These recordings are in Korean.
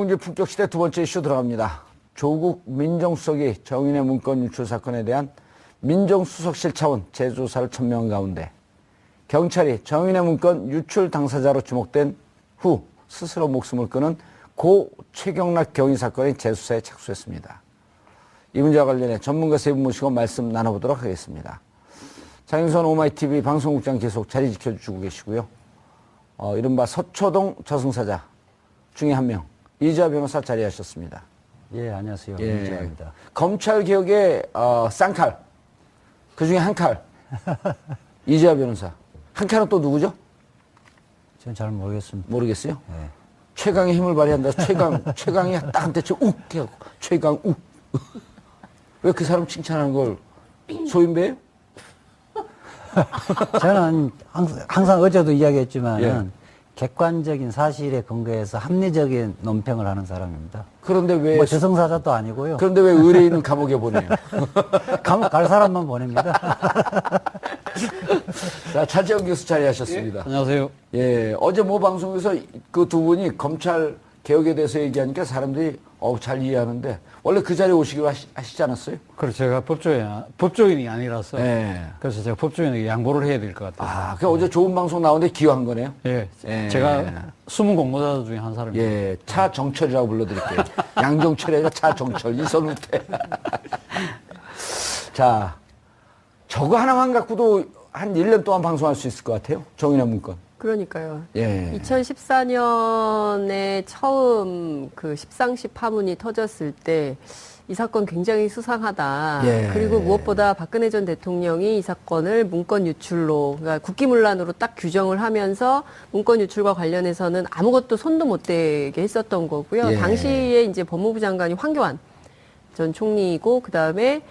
이제 품격시대 두 번째 이슈 들어갑니다. 조국 민정수석이 정인의 문건 유출 사건에 대한 민정수석실 차원 재조사를 천명한 가운데 경찰이 정인의 문건 유출 당사자로 지목된 후 스스로 목숨을 끊은 고 최경락 경위 사건의 재수사에 착수했습니다. 이 문제와 관련해 전문가 세 분 모시고 말씀 나눠보도록 하겠습니다. 장윤선 오마이TV 방송국장 계속 자리 지켜주고 계시고요. 이른바 서초동 저승사자 중에 한 명 이재화 변호사 자리하셨습니다. 예, 안녕하세요. 예. 이재화입니다. 검찰개혁의 쌍칼, 그 중에 한 칼, 이재화 변호사. 한 칼은 또 누구죠? 저는 잘 모르겠습니다. 모르겠어요? 예. 최강의 힘을 발휘한다. 최강이 딱 한테 욱 해갖고 최강 욱. 왜 그 사람 칭찬하는 걸 소인배예요? 저는 항상 어제도 이야기했지만 예. 객관적인 사실에 근거해서 합리적인 논평을 하는 사람입니다. 그런데 왜 뭐 저승사자도 아니고요. 그런데 왜 의뢰인은 감옥에 보내요? 감옥 갈 사람만 보냅니다. 자, 차재원 교수 자리하셨습니다. 예, 안녕하세요. 예, 어제 모 방송에서 그 두 분이 검찰 개혁에 대해서 얘기하니까 사람들이 잘 이해하는데 원래 그 자리에 오시기로 하시지 않았어요? 그래서 제가 법조인이 아니라서 예. 그래서 제가 법조인에게 양보를 해야 될 것 같아서. 그 어제 좋은 방송 나오는데 기여한 거네요? 예, 예. 제가 숨은 공모자 중에 한 사람입니다. 예, 차정철이라고 불러드릴게요. 양정철이 아니라 차정철, 이선우태. 자, 저거 하나만 갖고도 한 1년 동안 방송할 수 있을 것 같아요. 정인의 문건. 그러니까요. 예. 2014년에 처음 그 십상시 파문이 터졌을 때 이 사건 굉장히 수상하다. 예. 그리고 무엇보다 박근혜 전 대통령이 이 사건을 문건 유출로, 그러니까 국기문란으로 딱 규정을 하면서 문건 유출과 관련해서는 아무것도 손도 못 대게 했었던 거고요. 예. 당시에 이제 법무부 장관이 황교안 전 총리이고, 그 다음에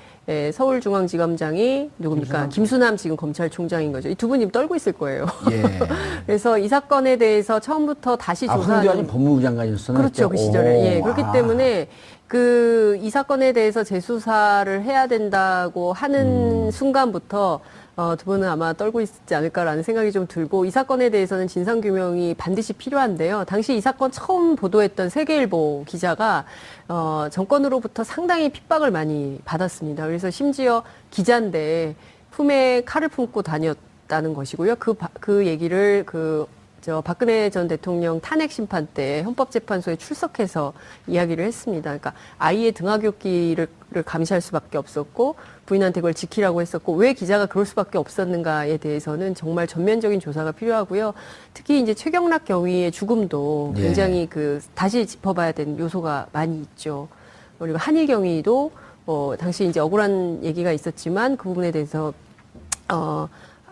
서울중앙지검장이 누굽니까? 김수남 지금 검찰총장인 거죠. 이 두 분이 떨고 있을 거예요. 예. 그래서 이 사건에 대해서 처음부터 다시 조사하는. 황교안이 법무부 장관이었어요? 그렇죠. 그 시절에. 예. 그렇기 때문에 이 사건에 대해서 재수사를 해야 된다고 하는 순간부터 두 분은 아마 떨고 있지 않을까라는 생각이 좀 들고, 이 사건에 대해서는 진상규명이 반드시 필요한데요. 당시 이 사건 처음 보도했던 세계일보 기자가 정권으로부터 상당히 핍박을 많이 받았습니다. 그래서 심지어 기자인데 품에 칼을 품고 다녔다는 것이고요. 그 얘기를 박근혜 전 대통령 탄핵 심판 때 헌법재판소에 출석해서 이야기를 했습니다. 그러니까 아이의 등하굣길을 감시할 수밖에 없었고 부인한테 그걸 지키라고 했었고 왜 기자가 그럴 수밖에 없었는가에 대해서는 정말 전면적인 조사가 필요하고요. 특히 이제 최경락 경위의 죽음도 예. 굉장히 다시 짚어봐야 되는 요소가 많이 있죠. 그리고 한일 경위도 당시 이제 억울한 얘기가 있었지만 그 부분에 대해서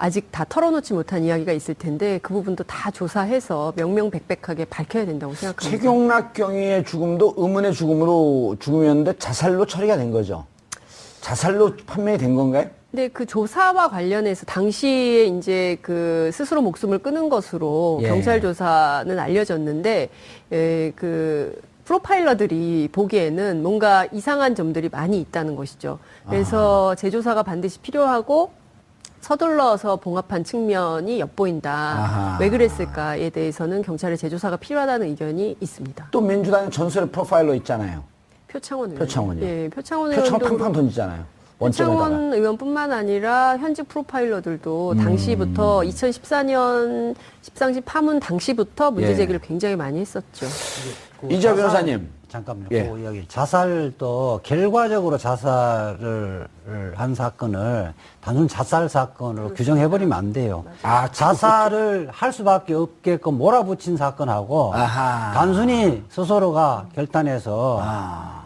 아직 다 털어놓지 못한 이야기가 있을 텐데 그 부분도 다 조사해서 명명백백하게 밝혀야 된다고 생각합니다. 최경락 경위의 죽음도 의문의 죽음이었는데 자살로 처리가 된 거죠. 자살로 판명이 된 건가요? 근데 그 조사와 관련해서 당시에 이제 스스로 목숨을 끊은 것으로 예. 경찰 조사는 알려졌는데 프로파일러들이 보기에는 뭔가 이상한 점들이 많이 있다는 것이죠. 그래서 재조사가 반드시 필요하고 서둘러서 봉합한 측면이 엿보인다. 아하. 왜 그랬을까에 대해서는 경찰의 재조사가 필요하다는 의견이 있습니다. 또 민주당의 전설의 프로파일러 있잖아요. 표창원 의원. 표창원이요. 예, 표창원 표창원 의원도 팡팡 던지잖아요. 원점에다가. 표창원 의원뿐만 아니라 현직 프로파일러들도 당시부터 2014년 십상시 파문 당시부터 문제 제기를 굉장히 많이 했었죠. 이재화 변호사님. 잠깐만요. 예. 그 이야기. 자살도 결과적으로 자살을 한 사건을 단순 자살 사건으로 규정해버리면 안 돼요. 자살을 할 수밖에 없게끔 몰아붙인 사건하고 아하. 단순히 스스로가 결단해서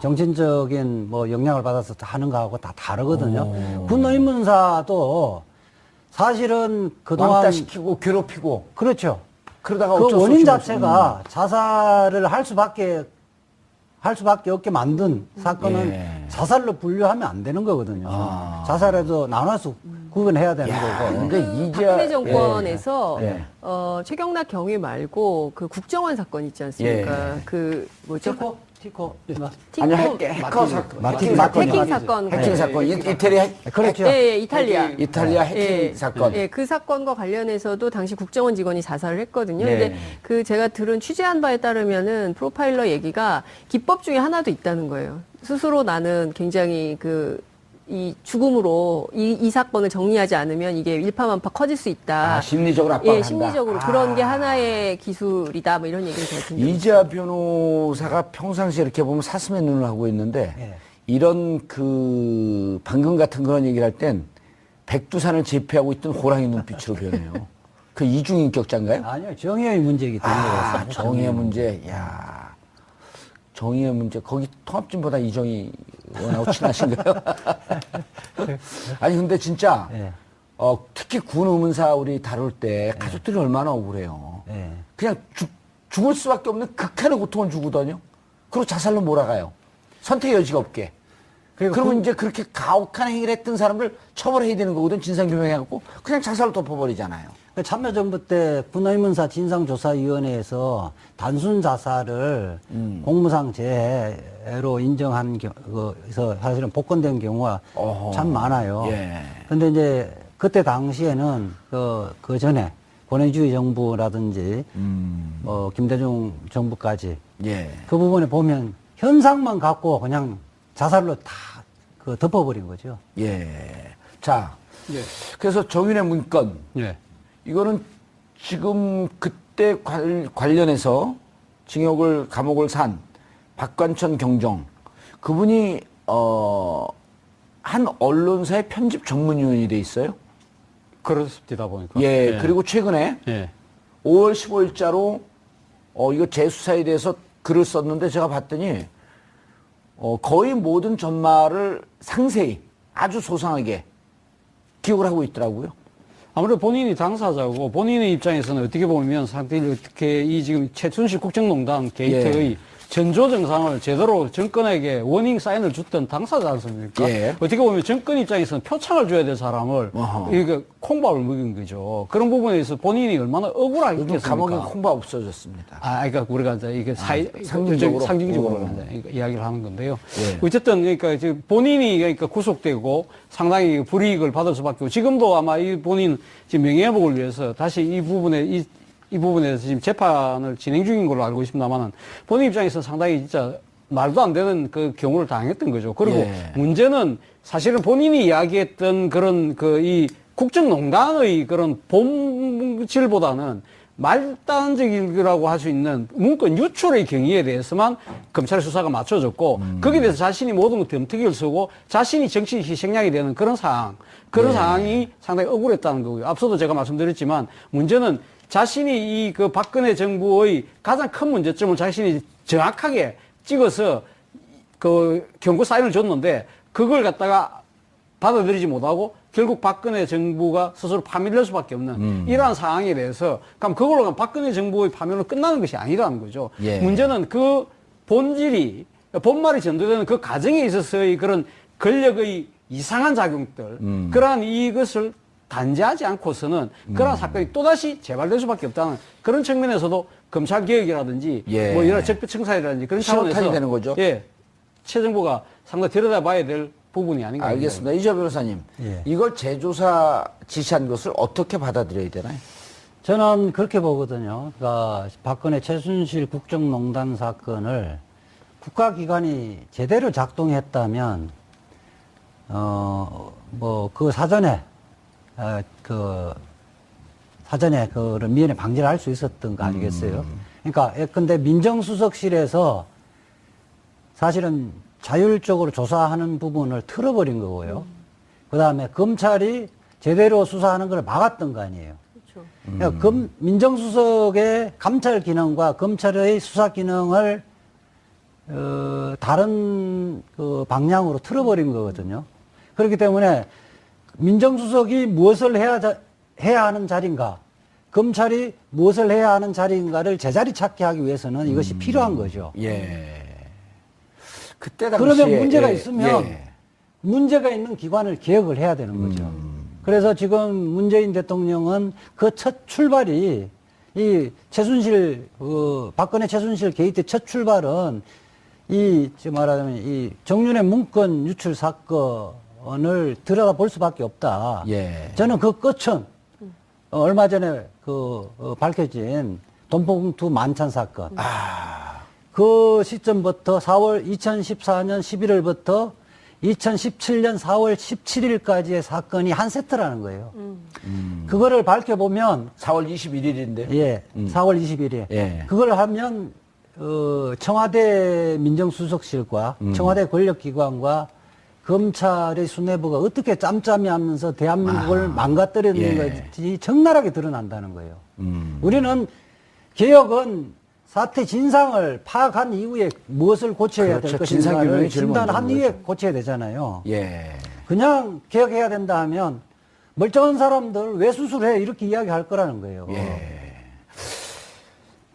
정신적인 영향을 받아서 하는 거하고 다 다르거든요. 군의문사도 사실은 그동안 왕따시키고 괴롭히고 그렇죠. 그러다가 그 어쩔 수 원인 없이 자체가 자살을 할 수밖에 없게 만든 사건은 예. 자살로 분류하면 안 되는 거거든요. 자살에도 나눠서 구분해야 되는 거고. 근데 박근혜 정권에서 예. 최경락 경위 말고 그 국정원 사건 있지 않습니까? 예. 그 뭐죠? 티코 아니, 해커 사건. 마틴 해킹 사건. 해킹 사건. 이태리 그렇죠. 예, 이탈리아. 이탈리아 해킹 사건. 예, 그 사건과 관련해서도 당시 국정원 직원이 자살을 했거든요. 네. 근데 그 제가 들은 취재한 바에 따르면은 프로파일러 얘기가 기법 중에 하나도 있다는 거예요. 스스로 나는 굉장히 이 죽음으로 이 사건을 정리하지 않으면 이게 일파만파 커질 수 있다. 심리적으로 압박을 예, 한다. 심리적으로 그런 게 하나의 기술이다. 뭐 이런 얘기를 제가 든 적이 있어요. 이재하 변호사가 평상시에 이렇게 보면 사슴의 눈을 하고 있는데 예. 이런 방금 같은 그런 얘기를 할 땐 백두산을 제패하고 있던 호랑이 눈빛으로 변해요. 그 이중인격자인가요? 아니요, 정의의 문제이기 때문에 그렇습니다. 정의의 문제. 야, 정의의 문제. 거기 통합진보다 이정희 의원하고 친하신가요? 아니 근데 진짜 예. 특히 군 의문사 우리 다룰 때 가족들이 얼마나 억울해요. 예. 그냥 죽을 수밖에 없는 극한의 고통을 주거든요. 그리고 자살로 몰아가요. 선택의 여지가 없게. 그러면 이제 그렇게 가혹한 행위를 했던 사람들 처벌해야 되는 거거든. 진상규명해갖고 그냥 자살로 덮어버리잖아요. 참여정부 때 군의문사 진상조사위원회에서 단순 자살을 공무상 재해로 인정한 경우에서 사실은 복권된 경우가 참 많아요. 예. 근데 이제 그때 당시에는 그 전에 권위주의 정부라든지 김대중 정부까지 예. 그 부분에 보면 현상만 갖고 그냥 자살로 다 덮어버린 거죠. 예. 자, 예. 그래서 정윤의 문건. 예. 이거는 지금 그때 관련해서 감옥을 산 박관천 경정 그분이 한 언론사의 편집 전문위원이 돼 있어요. 그렇습니다 보니까. 예. 그리고 최근에 예. 5월 15일자로 이거 재수사에 대해서 글을 썼는데 제가 봤더니 거의 모든 전말을 상세히 아주 소상하게 기억을 하고 있더라고요. 아무래도 본인이 당사자고 본인의 입장에서는 어떻게 보면 상당히 어떻게 이 지금 최순실 국정농단 게이트의 전조 정상을 제대로 정권에게 워닝 사인을 줬던 당사자 않습니까? 예. 어떻게 보면 정권 입장에서는 표창을 줘야 될 사람을 이게 콩밥을 먹인 거죠. 그런 부분에서 본인이 얼마나 억울하겠습니까? 감옥에 콩밥 없어졌습니다. 그러니까 우리가 이제 이게 상징적으로. 이제 이야기를 하는 건데요. 예. 어쨌든 그러니까 지금 본인이 그러니까 구속되고 상당히 불이익을 받을 수밖에 없고 지금도 아마 이 본인 지금 명예회복을 위해서 다시 이 부분에서 지금 재판을 진행 중인 걸로 알고 있습니다만은 본인 입장에서는 상당히 진짜 말도 안 되는 그 경우를 당했던 거죠. 그리고 예. 문제는 사실은 본인이 이야기했던 그런 이 국정농단의 그런 본질보다는 말단적이라고 할 수 있는 문건 유출의 경위에 대해서만 검찰 수사가 맞춰졌고 거기에 대해서 자신이 모든 것 덤터기를 쓰고 자신이 정치 희생양이 되는 그런 상황이 상당히 억울했다는 거고요. 앞서도 제가 말씀드렸지만 문제는 자신이 그 박근혜 정부의 가장 큰 문제점을 자신이 정확하게 찍어서 그 경고 사인을 줬는데 그걸 갖다가 받아들이지 못하고 결국 박근혜 정부가 스스로 파멸될 수밖에 없는 이러한 상황에 대해서 그럼 그걸로 가면 박근혜 정부의 파멸로 끝나는 것이 아니라는 거죠. 예. 문제는 그 본질이 본말이 전도되는 그 과정에 있어서의 그런 권력의 이상한 작용들 그러한 이것을 단죄하지 않고서는 그러한 사건이 또다시 재발될 수밖에 없다는 그런 측면에서도 검찰 개혁이라든지 예. 뭐 이런 적폐청산이라든지 그런 실효탄이 차원에서 되는 거죠. 예, 최 정부가 상당히 들여다봐야 될 부분이 아닌가. 알겠습니다. 이재하 변호사님, 예. 이걸 재조사 지시한 것을 어떻게 받아들여야 되나요? 저는 그렇게 보거든요. 그러니까 박근혜 최순실 국정농단 사건을 국가기관이 제대로 작동했다면 뭐 그 사전에 사전에 그런 미연에 방지를 할 수 있었던 거 아니겠어요? 그러니까 근데 민정수석실에서 사실은 자율적으로 조사하는 부분을 틀어버린 거고요. 그 다음에 검찰이 제대로 수사하는 걸 막았던 거 아니에요. 그렇죠. 그러니까 민정수석의 감찰 기능과 검찰의 수사 기능을 다른 그 방향으로 틀어버린 거거든요. 그렇기 때문에 민정수석이 무엇을 해야 하는 자리인가, 검찰이 무엇을 해야 하는 자리인가를 제자리 찾게 하기 위해서는 이것이 필요한 거죠. 예. 그때 당시에 그러면 문제가 있으면 예. 문제가 있는 기관을 개혁을 해야 되는 거죠. 그래서 지금 문재인 대통령은 그 첫 출발이 이 박근혜 최순실 게이트 첫 출발은 지금 말하자면 이 정윤의 문건 유출 사건을 들여다볼 수밖에 없다. 예. 저는 그 끝은 얼마 전에 밝혀진 돈봉투 만찬 사건. 그 시점부터 2014년 11월부터 2017년 4월 17일까지의 사건이 한 세트라는 거예요. 그거를 밝혀보면 4월 21일인데. 예, 4월 20일에 예. 그걸 하면 청와대 민정수석실과 청와대 권력기관과 검찰의 수뇌부가 어떻게 짬짬이 하면서 대한민국을 망가뜨리는 예. 것이 적나라하게 드러난다는 거예요. 우리는 개혁은 사태 진상을 파악한 이후에 무엇을 고쳐야 그렇죠. 될 진상규명이 것인가를 제일 진단한 먼저인 이후에 거죠. 고쳐야 되잖아요. 예. 그냥 개혁해야 된다 하면 멀쩡한 사람들 왜 수술해 이렇게 이야기할 거라는 거예요. 예.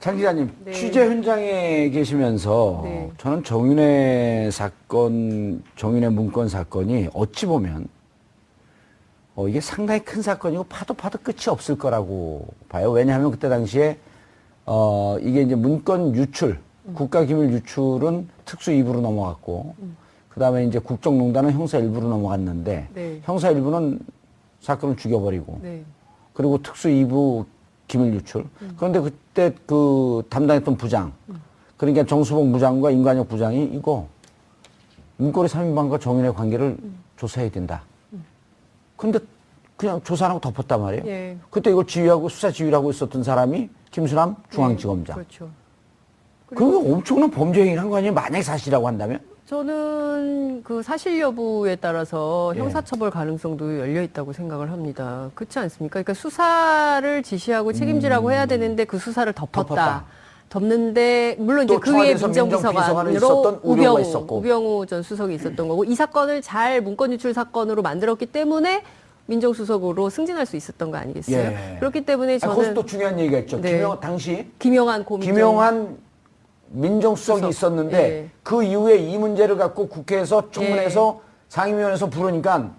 장 기자님, 네. 취재 현장에 계시면서 네. 저는 정윤회 사건, 정윤회 문건 사건이 어찌 보면 이게 상당히 큰 사건이고 파도 끝이 없을 거라고 봐요. 왜냐하면 그때 당시에 이게 이제 문건 유출, 국가기밀 유출은 특수 2부로 넘어갔고, 그 다음에 이제 국정농단은 형사 1부로 넘어갔는데, 네. 형사 1부는 사건을 죽여버리고, 네. 그리고 특수 2부 기밀 유출. 그런데 그때 그 담당했던 부장, 그러니까 정수봉 부장과 임관혁 부장이 이거 문고리 3인방과 정윤의 관계를 조사해야 된다. 근데 그냥 조사 안 하고 덮었단 말이에요. 예. 그때 이걸 지휘하고 수사 지휘를 하고 있었던 사람이 김수남 중앙지검장. 그렇죠. 그리고 엄청난 범죄 행위를 한 거 아니에요? 만약에 사실이라고 한다면? 저는 그 사실 여부에 따라서 예. 형사처벌 가능성도 열려 있다고 생각을 합니다. 그렇지 않습니까? 그러니까 수사를 지시하고 책임지라고 해야 되는데 그 수사를 덮었다. 덮는데 물론 이제 또 그 위에 청와대에서 민정비서관으로 민정비서관으로 있었던 우병우가 있었고. 우병우 전 수석이 있었던 거고 이 사건을 잘 문건 유출 사건으로 만들었기 때문에 민정수석으로 승진할 수 있었던 거 아니겠어요? 예. 그렇기 때문에 저는 거기서 또 중요한 얘기가 있죠. 네. 당시 김영한 고민정 김영한 민정수석이 수석. 있었는데 예. 그 이후에 이 문제를 갖고 국회에서 청문회에서 상임위원회에서 부르니까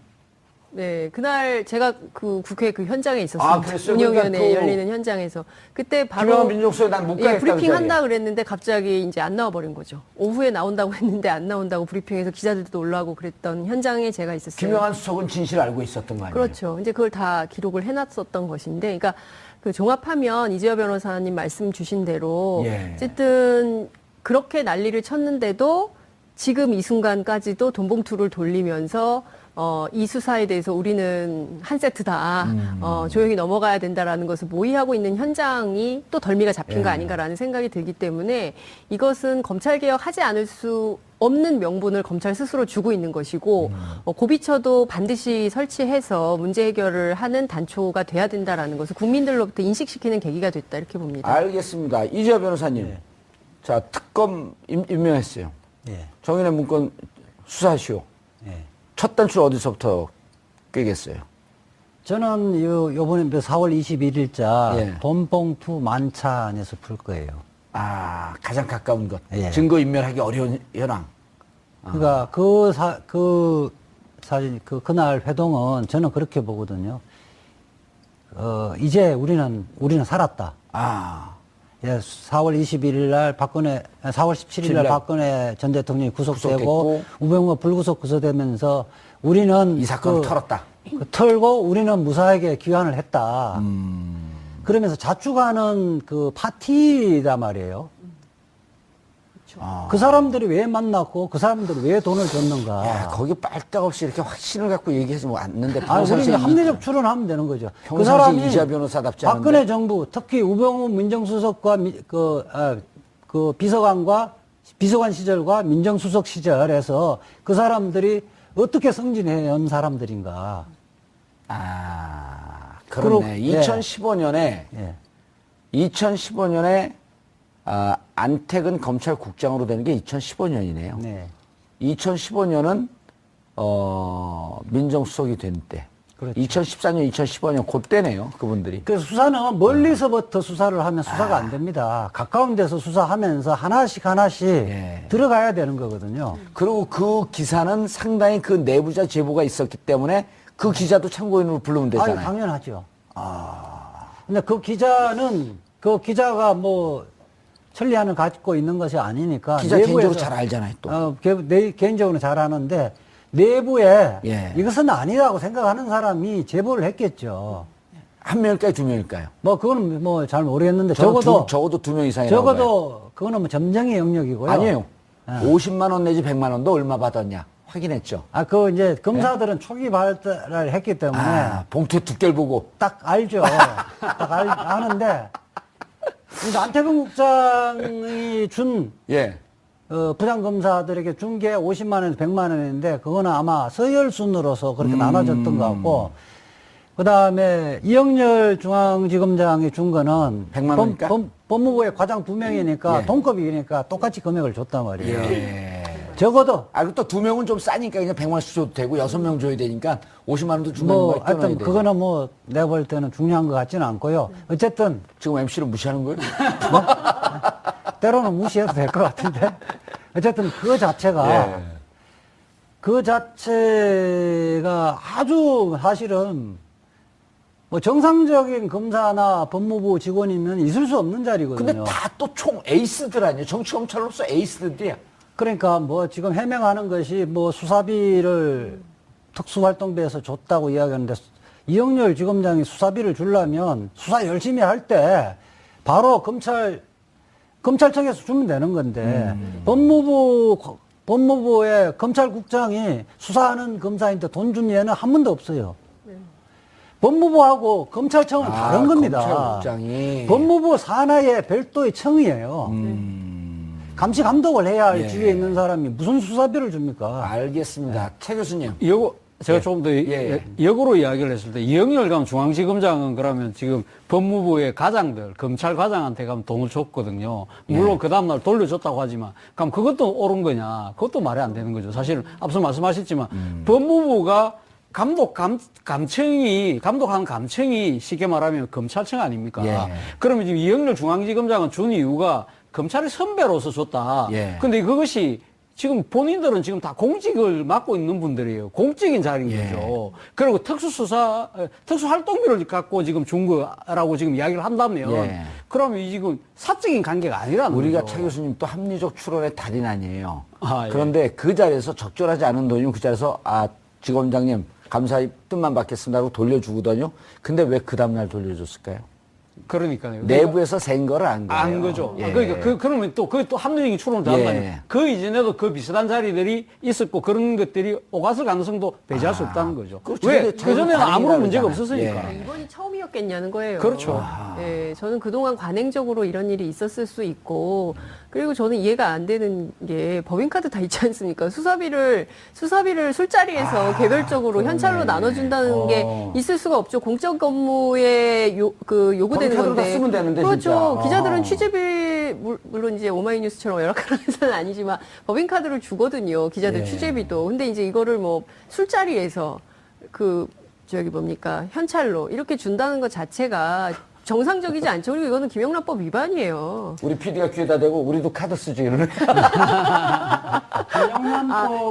네, 그날 제가 그 국회 그 현장에 아, 있었습니다. 그랬어요? 운영위원회 그러니까 열리는 현장에서 그때 바로 김영한 민정수석이 난 못 가겠다. 브리핑 한다 그랬는데 갑자기 이제 안 나와버린 거죠. 오후에 나온다고 했는데 안 나온다고 브리핑해서 기자들도 올라오고 그랬던 현장에 제가 있었어요. 김영한 수석은 진실을 알고 있었던 거 아니에요? 그렇죠. 이제 그걸 다 기록을 해놨었던 것인데, 그러니까 그 종합하면 이재화 변호사님 말씀 주신 대로 예. 어쨌든 그렇게 난리를 쳤는데도 지금 이 순간까지도 돈봉투를 돌리면서 이 수사에 대해서 우리는 한 세트다. 조용히 넘어가야 된다라는 것을 모의하고 있는 현장이 또 덜미가 잡힌 거 아닌가라는 생각이 들기 때문에 이것은 검찰개혁하지 않을 수 없는 명분을 검찰 스스로 주고 있는 것이고 고비처도 반드시 설치해서 문제 해결을 하는 단초가 돼야 된다라는 것을 국민들로부터 인식시키는 계기가 됐다 이렇게 봅니다. 알겠습니다. 이재화 변호사님. 자, 특검 임명했어요. 예. 정윤의 문건 수사하시오. 예. 첫 단추 어디서부터 꿰겠어요? 저는 요번에 4월 21일자 예. 돈봉투 만찬에서 풀 거예요. 아, 가장 가까운 것. 예. 증거 인멸하기 어려운 현황. 그러니까 그날 회동은 저는 그렇게 보거든요. 이제 우리는 살았다. 아, 예, 4월 21일 날 4월 17일 날 박근혜 전 대통령이 구속되고 구속됐고, 우병우가 불구속 구속되면서 우리는 이 사건을 털었다. 털고 우리는 무사하게 귀환을 했다. 그러면서 자축하는 그 파티란 말이에요. 그 사람들이 왜 만났고 그 사람들이 왜 돈을 줬는가. 야, 거기 빨딱없이 이렇게 확신을 갖고 얘기하지 않는데 우리는 합리적 추론하면 되는 거죠. 그 평상시 사람이 이재화 변호사답지 박근혜 않은데. 정부, 특히 우병우 민정수석과 그 비서관과 비서관 시절과 민정수석 시절에서 그 사람들이 어떻게 승진해 온 사람들인가. 아, 그렇네. 예. 2015년에 예. 2015년에 안택은 검찰국장으로 되는 게 2015년이네요. 네. 2015년은 민정수석이 된 때. 그렇죠. 2014년, 2015년 그때네요. 그분들이. 그래서 수사는 멀리서부터 수사를 하면 수사가 안 됩니다. 가까운 데서 수사하면서 하나씩 예. 들어가야 되는 거거든요. 그리고 그 기사는 상당히 그 내부자 제보가 있었기 때문에 그 기자도 참고인으로 부르면 되잖아요. 아니, 당연하죠. 근데 그 기자가 천리안을 갖고 있는 것이 아니니까. 기자 개인적으로 잘 알잖아요, 또. 개인적으로 잘 아는데, 내부에 예. 이것은 아니라고 생각하는 사람이 제보를 했겠죠. 한 명일까요, 두 명일까요? 뭐, 그거는 뭐 잘 모르겠는데, 적어도 두 명 이상이라고 봐요. 적어도, 그거는 뭐 점쟁의 영역이고요. 아니에요. 50만 원 내지 100만 원도 얼마 받았냐 확인했죠. 이제 검사들은 초기 발달을 했기 때문에. 봉투 두께를 보고. 딱 알죠. 아는데, 이제 안태근 국장이 준, 예. 부장검사들에게 준 게 50만 원에서 100만 원인데, 그거는 아마 서열순으로서 그렇게 나눠졌던 것 같고, 그 다음에 이영렬 중앙지검장이 준 거는 100만 원이니까? 법무부의 과장 2명이니까 예. 동급이니까 똑같이 금액을 줬단 말이에요. 예. 적어도 그리고 또 두 명은 좀 싸니까 그냥 100만 원씩 줘도 되고 6명 줘야 되니까 50만 원도 주는 뭐 거야. 하여튼 그거는 뭐 내가 볼 때는 중요한 것 같지는 않고요. 어쨌든 지금 MC를 무시하는 거예요? 때로는 무시해도 될 것 같은데 어쨌든 그 자체가 예. 그 자체가 아주 사실은 뭐 정상적인 검사나 법무부 직원이면 있을 수 없는 자리거든요. 근데 다 또 총 에이스들 아니에요? 정치검찰로서 에이스들이야. 그러니까 뭐 지금 해명하는 것이 뭐 수사비를 특수활동비에서 줬다고 이야기하는데 이영렬 지검장이 수사비를 주려면 수사 열심히 할 때 바로 검찰청에서 주면 되는 건데 법무부의 검찰국장이 수사하는 검사인데 돈 준 예는 한 번도 없어요. 법무부하고 검찰청은 다른 겁니다. 검찰국장이. 법무부 산하의 별도의 청이에요. 감시 감독을 해야 할 예. 주위에 있는 사람이 무슨 수사비를 줍니까? 알겠습니다. 최 교수님. 제가 조금 더 역으로 이야기를 했을 때 이영렬 감 중앙지검장은 그러면 지금 법무부의 과장들 검찰 과장한테 가면 돈을 줬거든요. 물론 그 다음날 돌려줬다고 하지만 그럼 그것도 옳은 거냐? 그것도 말이 안 되는 거죠. 사실은 앞서 말씀하셨지만 법무부가 감독하는 감청이 쉽게 말하면 검찰청 아닙니까? 예. 그러면 지금 이영렬 중앙지검장은 준 이유가 검찰의 선배로서 줬다. 예. 근데 그것이 지금 본인들은 지금 다 공직을 맡고 있는 분들이에요. 공직인 자리인 예. 거죠. 그리고 특수활동비를 갖고 지금 준 거라고 지금 이야기를 한다면 예. 그러면 이 지금 사적인 관계가 아니라는 우리가 거죠. 최 교수님 또 합리적 추론의 달인 아니에요. 예. 그런데 그 자리에서 적절하지 않은 돈이면 그 자리에서 지검장님 감사의 뜻만 받겠습니다 하고 돌려주거든요. 근데 왜 그 다음날 돌려줬을까요? 그러니까요. 내부에서 센 거를 안 거예요. 안 거죠. 예. 그러니까 그러면 또 그게 또 합리적인 추론을 들어간다면 예. 그 이전에도 그 비슷한 자리들이 있었고 그런 것들이 오갔을 가능성도 배제할 수 없다는 거죠. 그렇죠. 왜? 근데 그 전에는 저는 아무런 문제가 다르잖아요. 없었으니까. 예. 이번이 처음이었겠냐는 거예요. 그렇죠. 예, 저는 그동안 관행적으로 이런 일이 있었을 수 있고, 그리고 저는 이해가 안 되는 게 법인카드 다 있지 않습니까? 수사비를 술자리에서 개별적으로 현찰로 나눠준다는 게 있을 수가 없죠. 공적 업무에 요구되는 법인카드로 다 건데. 쓰면 되는데, 그렇죠. 진짜. 기자들은 취재비, 물론 이제 오마이뉴스처럼 열악한 회사는 아니지만 법인카드를 주거든요. 기자들 예. 취재비도. 근데 이제 이거를 뭐 술자리에서 현찰로 이렇게 준다는 것 자체가 정상적이지 않죠. 그리고 이거는 김영란법 위반이에요. 우리 PD가 귀에다 대고 우리도 카드 쓰지 이러네.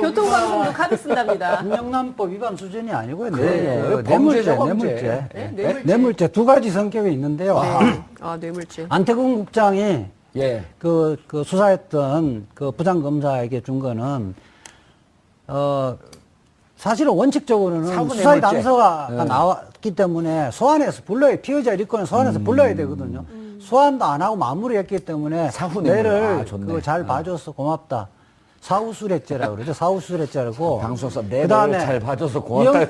교통방송도 카드 쓴답니다. 김영란법 위반 수준이 아니고요. 그래요. 뇌물죄, 범죄죠, 뇌물죄. 네, 뇌물죄. 뇌물죄 두 가지 성격이 있는데요. 네. 뇌물죄. 안태근 국장이 예. 그 수사했던 그 부장검사에게 준 거는, 사실은 원칙적으로는 사고 수사의 뇌물죄. 단서가 나왔기 때문에 소환해서 불러야, 피의자 리건을 소환해서 불러야 되거든요. 소환도 안 하고 마무리했기 때문에 사후 뇌물. 내를 좋네. 그거 잘 봐줘서 고맙다. 사후술했죄라고 그러죠. 사후술했죄라고. 방송사 내를 잘 봐줘서 고맙다.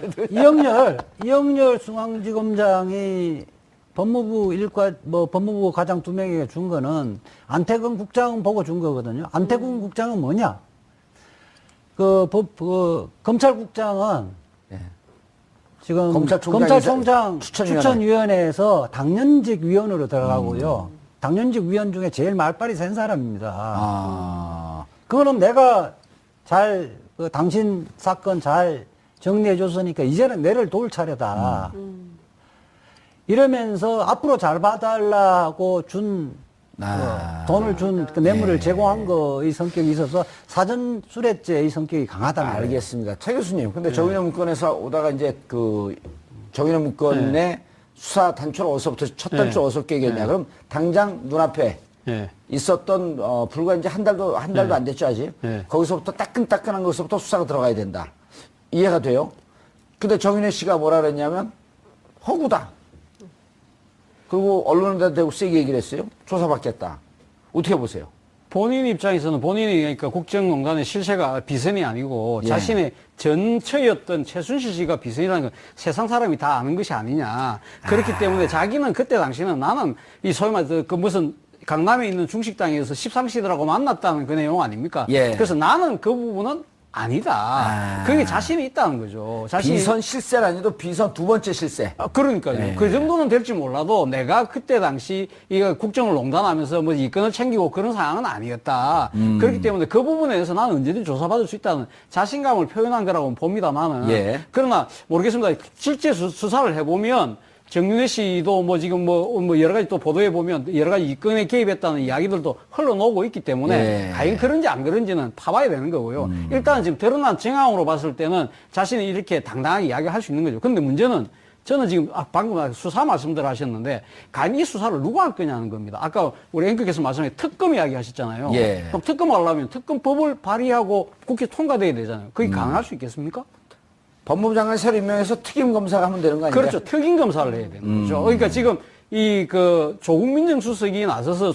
이영렬 중앙지검장이 법무부 과장 2명에게 준 거는 안태근 국장은 보고 준 거거든요. 안태근 국장은 뭐냐? 검찰국장은 예. 지금 검찰총장 추천위원회에서 당연직 위원으로 들어가고요. 당연직 위원 중에 제일 말빨이 센 사람입니다. 그거는 내가 당신 사건 잘 정리해줬으니까 이제는 내를 도울 차례다. 이러면서 앞으로 잘 봐달라고 돈을 준 그 뇌물을 제공한 거의 성격이 있어서 사전 수뢰죄의 성격이 강하다는 거예요. 알겠습니다. 최 교수님, 근데 정인의 문건에서 오다가 이제 정인의 문건의 수사 단초를 어디서부터 첫 단초를 어디서 깨겠냐. 그럼 당장 눈앞에 예. 있었던 불과 이제 한 달도 네. 안 됐죠 아직. 네. 거기서부터 따끈따끈한 것부터 수사가 들어가야 된다. 이해가 돼요. 근데 정윤회 씨가 뭐라 그랬냐면 허구다. 그리고 언론에다 대고 세게 얘기를 했어요. 조사받겠다. 어떻게 보세요? 본인 입장에서는 본인이 그러니까 국정농단의 실세가 비선이 아니고 예. 자신의 전처였던 최순실 씨가 비선이라는 건 세상 사람이 다 아는 것이 아니냐. 그렇기 때문에 자기는 그때 당시는 나는 이 소위 말해서 그 무슨 강남에 있는 중식당에서 십상시들하고 만났다는 그 내용 아닙니까? 예. 그래서 나는 그 부분은 아니다. 그게 자신이 있다는 거죠. 자신이 비선 실세라니도 비선 두 번째 실세. 그러니까요. 예. 그 정도는 될지 몰라도 내가 그때 당시 이거 국정을 농단하면서 뭐 이권을 챙기고 그런 상황은 아니었다. 그렇기 때문에 그 부분에 대해서 나는 언제든지 조사받을 수 있다는 자신감을 표현한 거라고 봅니다만은. 예. 그러나 모르겠습니다. 실제 수사를 해보면 정윤회 씨도 뭐 지금 뭐 여러 가지 또 보도해 보면 여러 가지 이권에 개입했다는 이야기들도 흘러나오고 있기 때문에 예. 과연 그런지 안 그런지는 파봐야 되는 거고요. 일단 지금 드러난 정황으로 봤을 때는 자신이 이렇게 당당하게 이야기할 수 있는 거죠. 근데 문제는 저는 지금 방금 수사 말씀들 하셨는데 과연 이 수사를 누가 할 거냐는 겁니다. 아까 우리 앵커께서 말씀하신 특검 이야기 하셨잖아요. 예. 그럼 특검 하려면 특검법을 발의하고 국회 통과돼야 되잖아요. 그게 가능할 수 있겠습니까? 법무부 장관 새로 임명해서 특임 검사가 하면 되는 거 아니에요? 그렇죠. 특임 검사를 해야 되는 거죠. 그러니까 지금 조국 민정수석이 나서서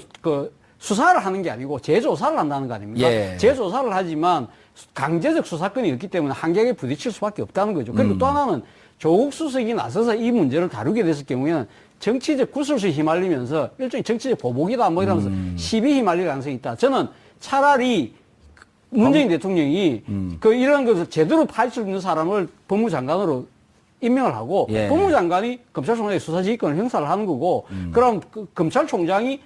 수사를 하는 게 아니고 재조사를 한다는 거 아닙니까? 예. 재조사를 하지만 강제적 수사권이 없기 때문에 한계에 부딪힐 수밖에 없다는 거죠. 그리고 또 하나는 조국 수석이 나서서 이 문제를 다루게 됐을 경우에는 정치적 구설수에 휘말리면서 일종의 정치적 보복이다 뭐 이러면서 시비 휘말릴 가능성이 있다. 저는 차라리 문재인 대통령이 이런 것을 제대로 파헤칠 수 있는 사람을 법무부 장관으로 임명을 하고 예. 법무부 장관이 검찰총장의 수사지휘권을 행사를 하는 거고 그럼 그 검찰총장이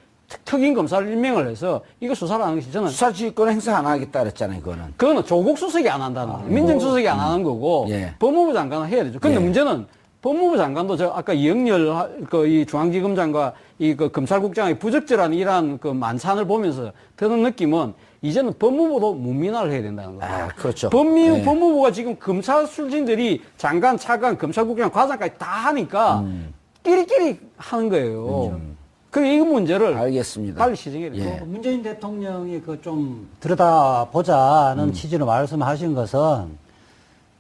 특임 검사를 임명을 해서 이거 수사를 하는 것이 저는 수사지휘권 행사 안 하겠다 그랬잖아요, 그거는. 그거는 조국 수석이 안 한다는 거예요. 민정수석이 안 하는 거고 예. 법무부 장관은 해야 되죠. 근데 예. 문제는 법무부 장관도 저 아까 이영렬 이 중앙지검장과 그 검찰국장의 부적절한 이러한 그 만찬을 보면서 드는 느낌은 이제는 법무부도 문민화를 해야 된다는 거예요. 아, 그렇죠. 예. 법무부가 지금 검찰 출신들이 장관, 차관, 검찰국장, 과장까지 다 하니까 끼리끼리 하는 거예요. 그래서 이 문제를 알겠습니다. 빨리 시정해야 돼요. 예. 문재인 대통령이 그 좀 들여다보자는 취지로 말씀하신 것은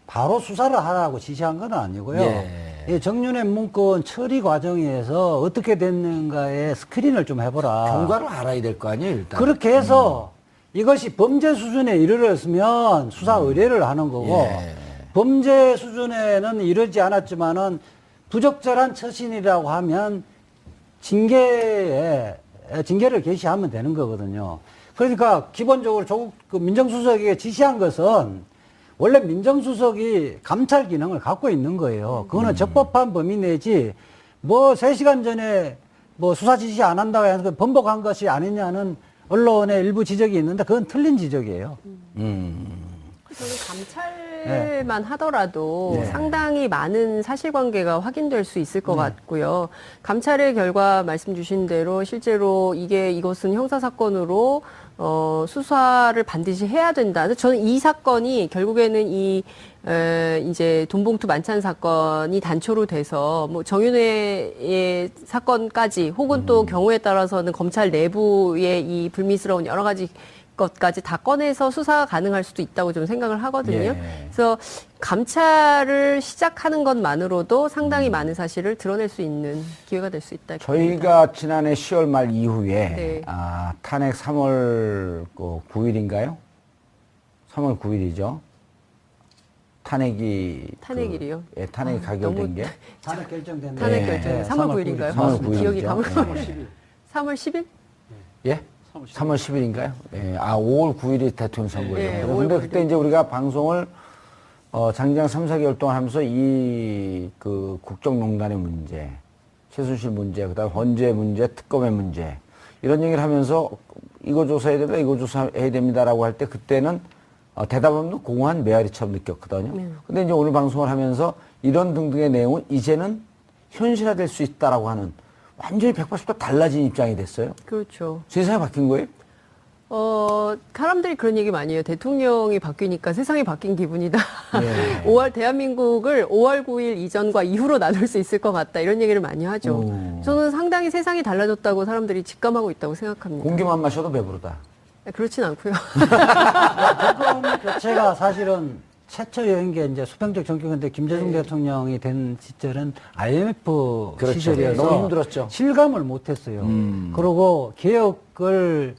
바로 수사를 하라고 지시한 건 아니고요. 예. 이 정윤회 문건 처리 과정에서 어떻게 됐는가에 스크린을 좀 해보라. 경과를 알아야 될 거 아니에요, 일단. 그렇게 해서 이것이 범죄 수준에 이르렀으면 수사 의뢰를 하는 거고 예. 범죄 수준에는 이르지 않았지만은 부적절한 처신이라고 하면 징계를 개시하면 되는 거거든요. 그러니까 기본적으로 조국 민정수석에게 지시한 것은 원래 민정수석이 감찰 기능을 갖고 있는 거예요. 그거는 적법한 범위 내지 뭐 3시간 전에 뭐 수사 지시 안 한다고 해서 번복한 것이 아니냐는 언론의 일부 지적이 있는데 그건 틀린 지적이에요. 저는 감찰만 하더라도 상당히 많은 사실관계가 확인될 수 있을 것 같고요. 감찰의 결과 말씀 주신 대로 실제로 이것은 형사사건으로 수사를 반드시 해야 된다. 저는 이 사건이 결국에는 이제 돈봉투 만찬 사건이 단초로 돼서 뭐 정윤회의 사건까지 혹은 또 경우에 따라서는 검찰 내부의 이 불미스러운 여러 가지 것까지 다 꺼내서 수사가 가능할 수도 있다고 좀 생각을 하거든요. 예. 그래서 감찰을 시작하는 것만으로도 상당히 많은 사실을 드러낼 수 있는 기회가 될 수 있다. 저희가 지난해 10월 말 이후에 네. 탄핵 3월 9일인가요? 3월 9일이죠. 탄핵일이요? 예, 탄핵이 가결된 게 탄핵 결정된 탄핵 예, 결정 3월 9일인가요? 3월 9일 이죠. 기억이 가물. 예. 3월 10일? 예? 3월 10일인가요? 예. 5월 9일이 대통령 선거예요. 예, 그런데 5월 그때 이제 우리가 방송을 장장 3, 4개월 동안 하면서 국정농단의 문제, 최순실 문제, 그다음 헌재 문제, 특검의 문제 이런 얘기를 하면서 이거 조사해야 됩니다, 이거 조사해야 됩니다라고 할 때 그때는 대답 없는 공허한 메아리처럼 느꼈거든요. 근데 이제 오늘 방송을 하면서 이런 등등의 내용은 이제는 현실화될 수 있다라고 하는 완전히 180도 달라진 입장이 됐어요. 그렇죠. 세상이 바뀐 거예요? 사람들이 그런 얘기 많이 해요. 대통령이 바뀌니까 세상이 바뀐 기분이다. 예. 5월, 대한민국을 5월 9일 이전과 이후로 나눌 수 있을 것 같다. 이런 얘기를 많이 하죠. 저는 상당히 세상이 달라졌다고 사람들이 직감하고 있다고 생각합니다. 공기만 마셔도 배부르다. 그렇진 않고요. 대통령 교체가 사실은 최초인 게 이제 수평적 정권인데 김대중 대통령이 된 시절은 IMF 그렇죠. 시절이어서 너무 힘들었죠. 실감을 못했어요. 그리고 개혁을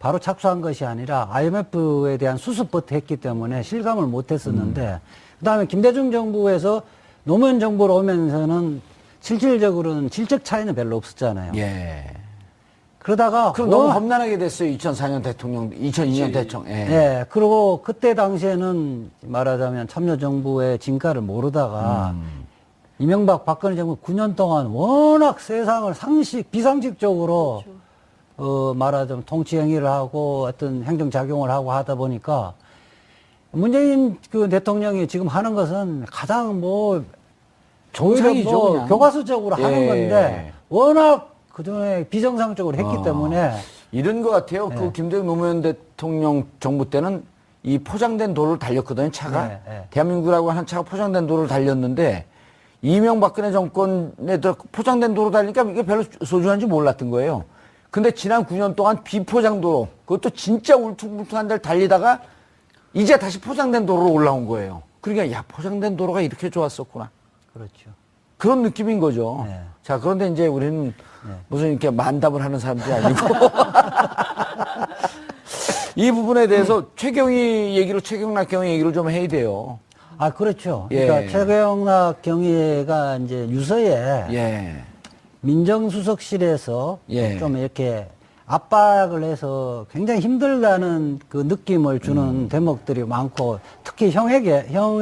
바로 착수한 것이 아니라 IMF에 대한 수습부터 했기 때문에 실감을 못했었는데 그다음에 김대중 정부에서 노무현 정부로 오면서는 실질적으로는 질적 차이는 별로 없었잖아요. 예. 그러다가 그럼 너무 험난하게 됐어요. 2004년 대통령, 2002년 대통령. 예. 예, 그리고 그때 당시에는 말하자면 참여정부의 진가를 모르다가 이명박 박근혜 정부 9년 동안 워낙 세상을 비상식적으로 말하자면 통치 행위를 하고 어떤 행정작용을 하고 하다 보니까 문재인 그 대통령이 지금 하는 것은 가장 오히려 정상이죠, 그냥. 교과서적으로 예. 하는 건데 워낙 그전에 비정상적으로 했기 때문에 이런 것 같아요. 그 김대중 노무현 대통령 정부 때는 이 포장된 도로를 달렸거든요, 차가. 네, 네. 대한민국이라고 하는 차가 포장된 도로를 달렸는데, 이명박근혜 정권에 들어 포장된 도로 달리니까 이게 별로 소중한지 몰랐던 거예요. 근데 지난 9년 동안 비포장 도로, 그것도 진짜 울퉁불퉁한 데를 달리다가 이제 다시 포장된 도로로 올라온 거예요. 그러니까, 야, 포장된 도로가 이렇게 좋았었구나. 그렇죠. 그런 느낌인 거죠. 네. 자, 그런데 이제 우리는 무슨 이렇게 만답을 하는 사람들이 아니고. 이 부분에 대해서 최경락 경위 얘기를 좀 해야 돼요. 아, 그렇죠. 예. 그러니까 최경락 경위가 이제 유서에 예. 민정수석실에서 예. 좀 이렇게 압박을 해서 굉장히 힘들다는 그 느낌을 주는 대목들이 많고 특히 형에게 형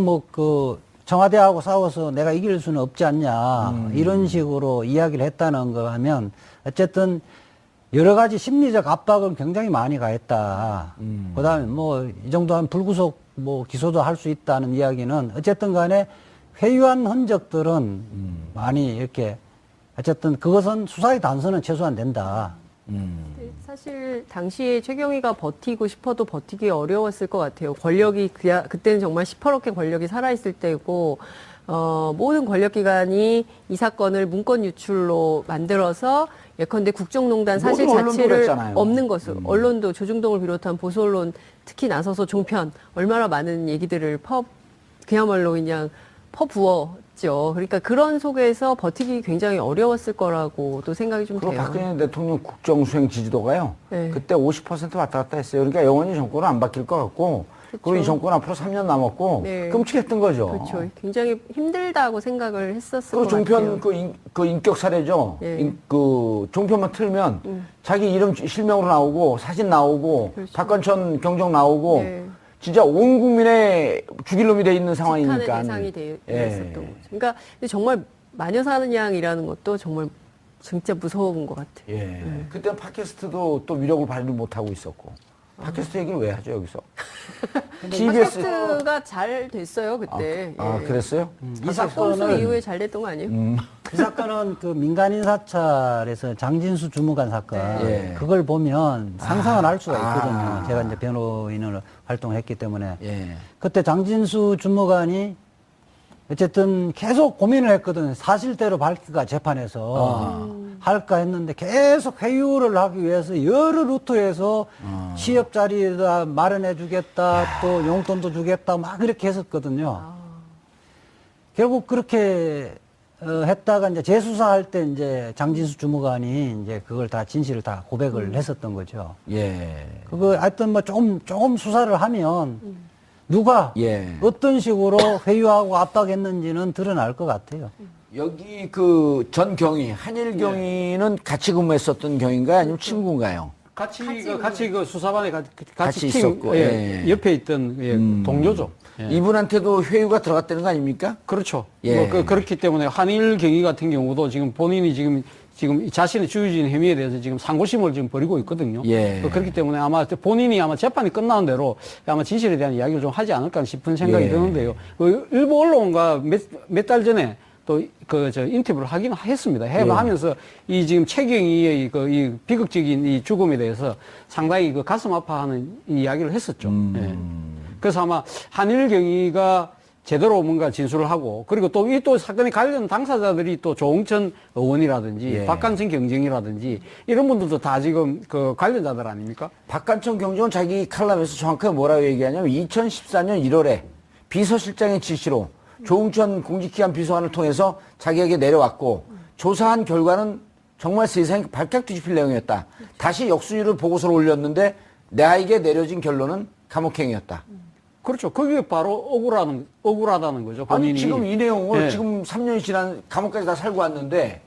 뭐 그 청와대하고 싸워서 내가 이길 수는 없지 않냐 이런 식으로 이야기를 했다는 거 하면 어쨌든 여러 가지 심리적 압박은 굉장히 많이 가했다. 그다음에 뭐 이 정도 한 불구속 뭐 기소도 할 수 있다는 이야기는 어쨌든 간에 회유한 흔적들은 많이 이렇게 어쨌든 그것은 수사의 단서는 최소한 된다. 사실 당시에 최경희가 버티고 싶어도 버티기 어려웠을 것 같아요. 권력이 그때는 정말 시퍼렇게 권력이 살아있을 때고 모든 권력기관이 이 사건을 문건 유출로 만들어서 예컨대 국정농단 사실 모든 언론도 자체를 그랬잖아요. 없는 것으로 언론도 조중동을 비롯한 보수 언론 특히 나서서 종편 얼마나 많은 얘기들을 그야말로 그냥 퍼부었죠. 그러니까 그런 속에서 버티기 굉장히 어려웠을 거라고 또 생각이 좀 그리고 돼요. 박근혜 대통령 국정수행 지지도가요. 네. 그때 50% 왔다 갔다 했어요. 그러니까 영원히 정권은 안 바뀔 것 같고, 그리고 이 정권 앞으로 3년 남았고, 네. 끔찍했던 거죠. 그렇죠. 굉장히 힘들다고 생각을 했었을 그 것 종편 같아요. 그 인격 사례죠. 예. 그 종편만 틀면 자기 이름 실명으로 나오고 사진 나오고 그렇죠. 박관천 경정 나오고 네. 진짜 온 국민의 죽일 놈이 돼 있는 비판의 상황이니까. 대상이 예. 됐었던 거죠. 그러니까 근데 정말 마녀 사는 양이라는 것도 정말 진짜 무서운 것 같아요. 예. 그때 팟캐스트도 또 위력을 발휘 못 하고 있었고. 팟캐스트 얘기를 왜 하죠 여기서? 팟캐스트가 잘 됐어요 그때. 아 예. 그랬어요? 이 선수 사건은 이후에 잘 됐던 거 아니에요? 이 사건은 그 민간인 사찰에서 장진수 주무관 사건 예. 그걸 보면 상상을 할 수가 있거든요. 제가 이제 변호인을 활동했기 때문에 예. 그때 장진수 주무관이 어쨌든 계속 고민을 했거든요. 사실대로 밝힐까 재판에서 할까 했는데 계속 회유를 하기 위해서 여러 루트에서 취업 자리에다 마련해 주겠다 또 용돈도 주겠다 막 그렇게 했었거든요. 결국 그렇게 했다가 이제 재수사할 때 이제 장진수 주무관이 이제 그걸 다 진실을 다 고백을 했었던 거죠. 예. 그거 하여튼 뭐 조금 수사를 하면 누가 예. 어떤 식으로 회유하고 압박했는지는 드러날 것 같아요. 여기 그 전 경위 한일 경위는 같이 근무했었던 경위인가요? 아니면 친구인가요? 같이 그 수사반에 같이 팀, 있었고, 예, 예. 옆에 있던 동료죠. 예. 이분한테도 회유가 들어갔다는 거 아닙니까? 그렇죠. 예. 뭐 그렇기 때문에 한일 경위 같은 경우도 지금 본인이 지금 자신의 주의진 혐의에 대해서 지금 상고심을 지금 벌이고 있거든요. 예. 그렇기 때문에 아마 본인이 아마 재판이 끝나는 대로 아마 진실에 대한 이야기를 좀 하지 않을까 싶은 생각이 예. 드는데요. 그 일부 언론과 몇 달 전에 또 인터뷰를 하긴 했습니다. 하면서 이 지금 최경희의 이 비극적인 이 죽음에 대해서 상당히 그 가슴 아파하는 이 이야기를 했었죠. 예. 그래서 아마 한일 경위가 제대로 뭔가 진술을 하고, 그리고 또 이 또 사건에 관련 당사자들이 또 조홍천 의원이라든지 예. 박관청 경정이라든지 이런 분들도 다 지금 그 관련자들 아닙니까? 박관청 경정은 자기 칼럼에서 정확하게 뭐라고 얘기하냐면 2014년 1월에 비서실장의 지시로 조응천 공직기관 비서관을 통해서 자기에게 내려왔고 조사한 결과는 정말 세상이 발칵 뒤집힐 내용이었다. 다시 역순위로 보고서를 올렸는데 나에게 내려진 결론은 감옥행위였다. 그렇죠. 그게 바로 억울하다는 거죠. 본인이. 아니 지금 이 내용을 네. 지금 3년이 지난 감옥까지 다 살고 왔는데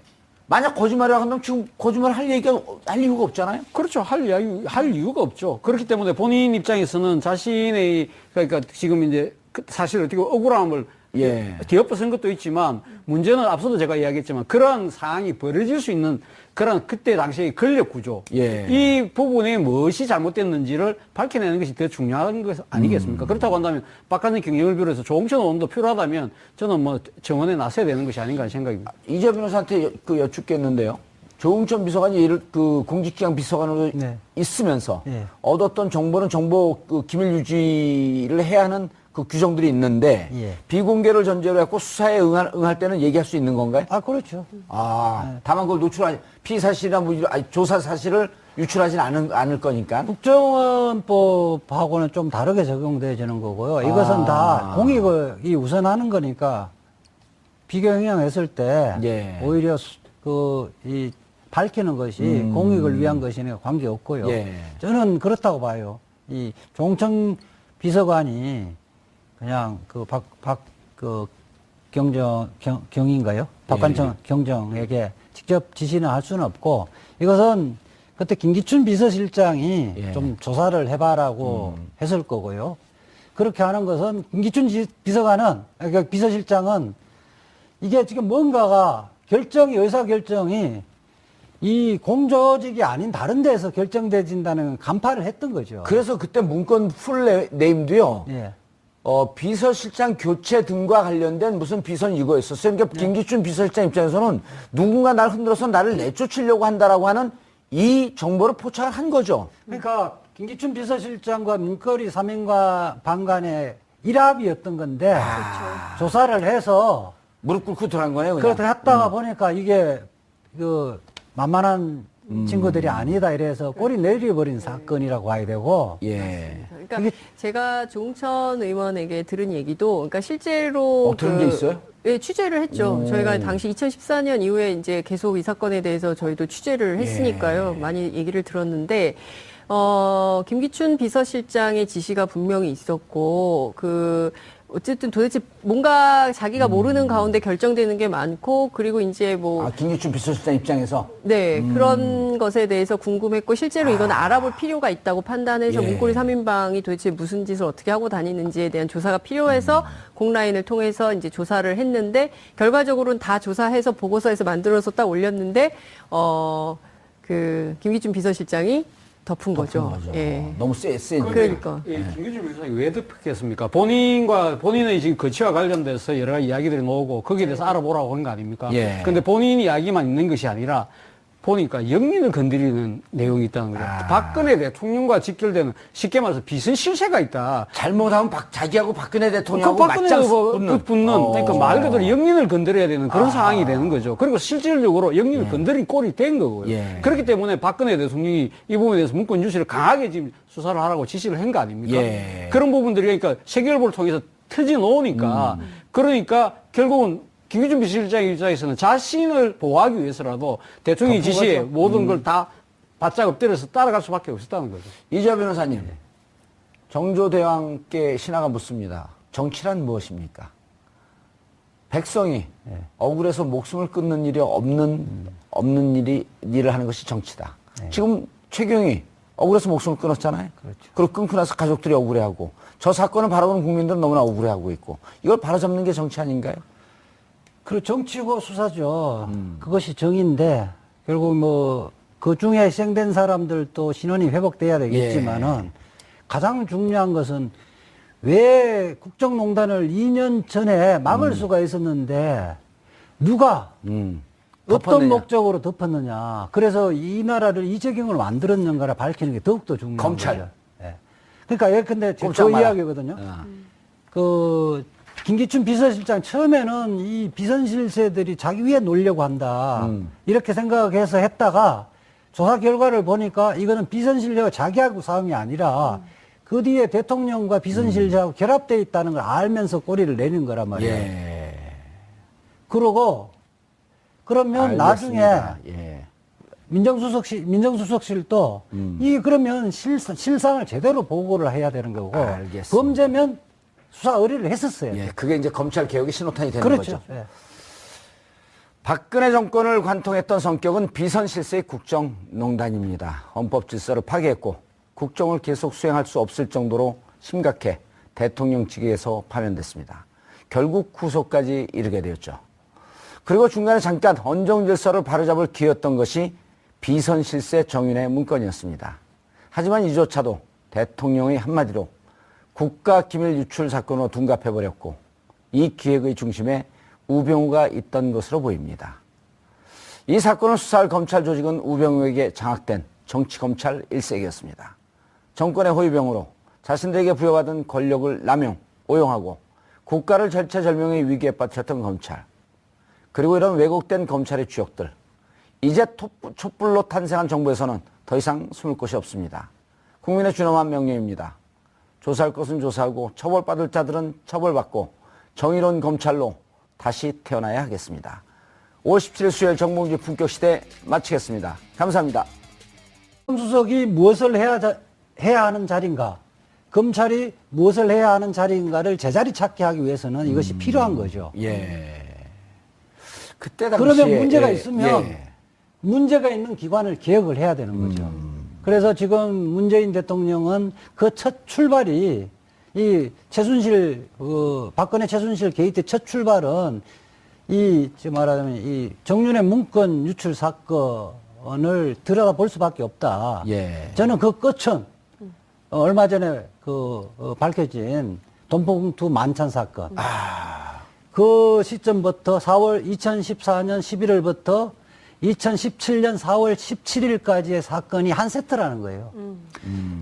만약 거짓말을 한다면 지금 거짓말 할 이유가 없잖아요. 그렇죠. 할 이유가 없죠. 그렇기 때문에 본인 입장에서는 자신의, 그러니까 지금 이제 사실 어떻게 억울함을 예. 뒤엎어선 것도 있지만, 문제는 앞서도 제가 이야기했지만 그러한 상황이 벌어질 수 있는 그런 그때 당시의 권력 구조, 예. 이 부분에 무엇이 잘못됐는지를 밝혀내는 것이 더 중요한 것 아니겠습니까? 그렇다고 한다면 박관영 경영을 비롯해서 조홍천 의원도 필요하다면 저는 뭐 정원에 나서야 되는 것이 아닌가 하는 생각입니다. 이재 변호사한테 여쭙겠는데요. 조응천 비서관이 그 공직기관 비서관으로 네. 있으면서 네. 얻었던 정보는 정보 그 기밀 유지를 해야 하는 그 규정들이 있는데 예. 비공개를 전제로 해서 수사에 응할 때는 얘기할 수 있는 건가요? 아, 그렇죠. 다만 그걸 피의 사실이나 조사 사실을 유출하지는 않을 거니까. 국정원법하고는 좀 다르게 적용되어지는 거고요. 이것은 다 공익이 우선하는 거니까 비경영했을 때 예. 오히려 이 밝히는 것이 공익을 위한 것이니까 관계 없고요. 예. 저는 그렇다고 봐요. 이 조홍천 비서관이 그냥 경인가요? 박관청 경정에게 직접 지시는 할 수는 없고, 이것은 그때 김기춘 비서실장이 예. 좀 조사를 해봐라고 했을 거고요. 그렇게 하는 것은 김기춘 그러니까 비서실장은 이게 지금 뭔가가 의사결정이 이 공조직이 아닌 다른 데서 결정되진다는 간파를 했던 거죠. 그래서 그때 문건 풀 네임도요. 예. 비서실장 교체 등과 관련된 무슨 비선 이거였었어요. 그러니까 김기춘 비서실장 입장에서는 누군가 날 흔들어서 나를 내쫓으려고 한다라고 하는 이 정보를 포착을 한 거죠. 그러니까 김기춘 비서실장과 민거리 사명관 간의 일합이었던 건데 조사를 해서 무릎 꿇고 들어간 거네요. 그냥. 그렇게 했다가 보니까 이게 만만한 친구들이 아니다 이래서 꼬리 내려버린 사건이라고 봐야 되고. 예. 그러니까 제가 조홍천 의원에게 들은 얘기도, 그러니까 실제로 들은 게 있어요? 예, 취재를 했죠. 저희가 당시 2014년 이후에 이제 계속 이 사건에 대해서 저희도 취재를 했으니까요. 많이 얘기를 들었는데, 김기춘 비서실장의 지시가 분명히 있었고, 어쨌든 도대체 뭔가 자기가 모르는 가운데 결정되는 게 많고, 그리고 이제 김기춘 비서실장 입장에서? 네, 그런 것에 대해서 궁금했고, 실제로 이건 알아볼 필요가 있다고 판단해서 예. 문고리 3인방이 도대체 무슨 짓을 어떻게 하고 다니는지에 대한 조사가 필요해서 공라인을 통해서 이제 조사를 했는데, 결과적으로는 다 조사해서 보고서에서 만들어서 딱 올렸는데, 김기춘 비서실장이 덮은 거죠. 예. 너무 세니까. 그러니까. 김기춘 비서관이 왜 덮겠습니까? 본인의 지금 거취와 관련돼서 여러 가지 이야기들이 나오고 거기에 대해서 알아보라고 한 거 아닙니까? 예. 근데 본인 이야기만 있는 것이 아니라 보니까 영린을 건드리는 내용이 있다는 거죠. 박근혜 대통령과 직결되는, 쉽게 말해서 비선 실세가 있다. 잘못하면 자기하고 박근혜 대통령하고 박근혜하고 맞짱 붙는, 그러니까 말 그대로 영린을 건드려야 되는 그런 상황이 되는 거죠. 그리고 실질적으로 영린을 건드린 꼴이 된 거고요. 예. 그렇기 때문에 박근혜 대통령이 이 부분에 대해서 문건 유시를 강하게 지금 수사를 하라고 지시를 한 거 아닙니까? 예. 그런 부분들이 그러니까 세계일보를 통해서 터져 놓으니까, 그러니까 결국은 김기춘 비서실장 입장에서는 자신을 보호하기 위해서라도 대통령의 지시에 모든 걸 다 바짝 엎드려서 따라갈 수밖에 없었다는 거죠. 이재 변호사님, 정조대왕께 신하가 묻습니다. 정치란 무엇입니까? 백성이 억울해서 목숨을 끊는 일이 없는 일을 하는 것이 정치다. 지금 최경희 억울해서 목숨을 끊었잖아요. 그렇죠. 그리고 끊고 나서 가족들이 억울해하고 저 사건을 바라보는 국민들은 너무나 억울해하고 있고 이걸 바로잡는 게 정치 아닌가요? 정치고 수사죠. 그것이 정의인데, 결국 그 중에 희생된 사람들도 신원이 회복돼야 되겠지만은, 가장 중요한 것은 왜 국정농단을 2년 전에 막을 수가 있었는데, 누가 어떤 덮었느냐. 목적으로 덮었느냐. 그래서 이 나라를 이재경을 만들었는가를 밝히는 게 더욱더 중요한 검찰. 거죠. 예. 그러니까 예컨대 저 꼼짝마라. 이야기거든요. 그 김기춘 비서실장 처음에는 이 비선실세들이 자기 위에 놀려고 한다. 이렇게 생각해서 했다가 조사 결과를 보니까 이거는 비선실세가 자기하고 싸움이 아니라 그 뒤에 대통령과 비선실세하고 결합되어 있다는 걸 알면서 꼬리를 내는 거란 말이에요. 예. 그러고 그러면 알겠습니다. 나중에 예. 민정수석실도 이 그러면 실상을 제대로 보고를 해야 되는 거고 알겠습니다. 범죄면 수사 의뢰를 했었어요. 예. 그게 이제 검찰 개혁의 신호탄이 되는 그렇죠. 거죠. 예. 박근혜 정권을 관통했던 성격은 비선실세의 국정농단입니다. 헌법 질서를 파괴했고 국정을 계속 수행할 수 없을 정도로 심각해 대통령 직위에서 파면됐습니다. 결국 구속까지 이르게 되었죠. 그리고 중간에 잠깐 헌정 질서를 바로잡을 기회였던 것이 비선실세 정윤회 문건이었습니다. 하지만 이조차도 대통령의 한마디로 국가기밀 유출 사건으로 둔갑해버렸고 이 기획의 중심에 우병우가 있던 것으로 보입니다. 이 사건을 수사할 검찰 조직은 우병우에게 장악된 정치검찰 1세기였습니다. 정권의 호위병으로 자신들에게 부여받은 권력을 남용, 오용하고 국가를 절체절명의 위기에 빠뜨렸던 검찰. 그리고 이런 왜곡된 검찰의 주역들. 이제 촛불로 탄생한 정부에서는 더 이상 숨을 곳이 없습니다. 국민의 준엄한 명령입니다. 조사할 것은 조사하고 처벌받을 자들은 처벌받고 정의로운 검찰로 다시 태어나야 하겠습니다. 5월 17일 수요일 정봉주 품격시대 마치겠습니다. 감사합니다. 수석이 무엇을 해야 하는 자리인가, 검찰이 무엇을 해야 하는 자리인가를 제자리 찾게 하기 위해서는 이것이 필요한 거죠. 예. 그때 당시에 그러면 문제가 예, 있으면 예. 문제가 있는 기관을 개혁을 해야 되는 거죠. 그래서 지금 문재인 대통령은 그 첫 출발이 이 최순실, 박근혜 최순실 게이트 첫 출발은 지금 말하자면 이 정윤회 문건 유출 사건을 들여다볼 수밖에 없다. 예. 저는 그 끝은 얼마 전에 밝혀진 돈봉투 만찬 사건. 그 시점부터 2014년 11월부터 2017년 4월 17일까지의 사건이 한 세트라는 거예요.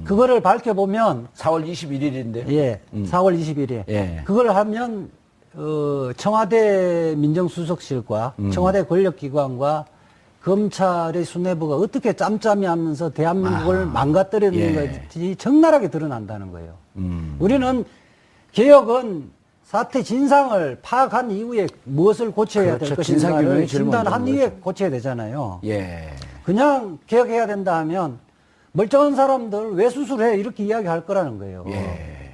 그거를 밝혀보면 4월 21일인데. 예, 4월 20일에 예. 그걸 하면 청와대 민정수석실과 청와대 권력기관과 검찰의 수뇌부가 어떻게 짬짬이 하면서 대한민국을 망가뜨렸는 것이 적나라하게 드러난다는 거예요. 우리는 개혁은 사태 진상을 파악한 이후에 무엇을 고쳐야 될 그렇죠. 진상규명이 것인가를 제일 진단한 먼저인 이후에 거죠. 고쳐야 되잖아요. 예. 그냥 개혁해야 된다 하면 멀쩡한 사람들 왜 수술해 이렇게 이야기할 거라는 거예요. 예.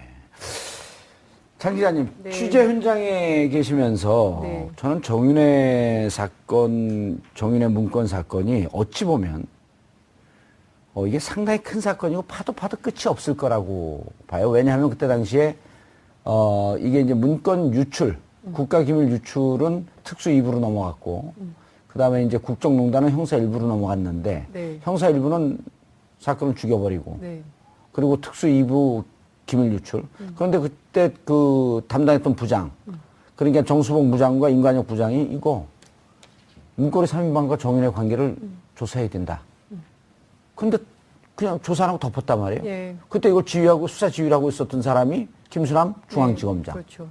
장 기자님, 네. 취재 현장에 계시면서 네. 저는 정윤회 사건, 정윤회 문건 사건이 어찌 보면 이게 상당히 큰 사건이고 파도 끝이 없을 거라고 봐요. 왜냐하면 그때 당시에 이게 이제 문건 유출, 국가기밀 유출은 특수 2부로 넘어갔고, 그 다음에 이제 국정농단은 형사 1부로 넘어갔는데, 네. 형사 1부는 사건을 죽여버리고, 네. 그리고 특수 2부 기밀 유출. 그런데 그때 그 담당했던 부장, 그러니까 정수봉 부장과 임관혁 부장이 이거 문고리 3인방과 정윤회 관계를 조사해야 된다. 근데 그냥 조사 안 하고 덮었단 말이에요. 예. 그때 이걸 지휘하고 수사 지휘를 하고 있었던 사람이 김수남 중앙지검장. 그렇죠.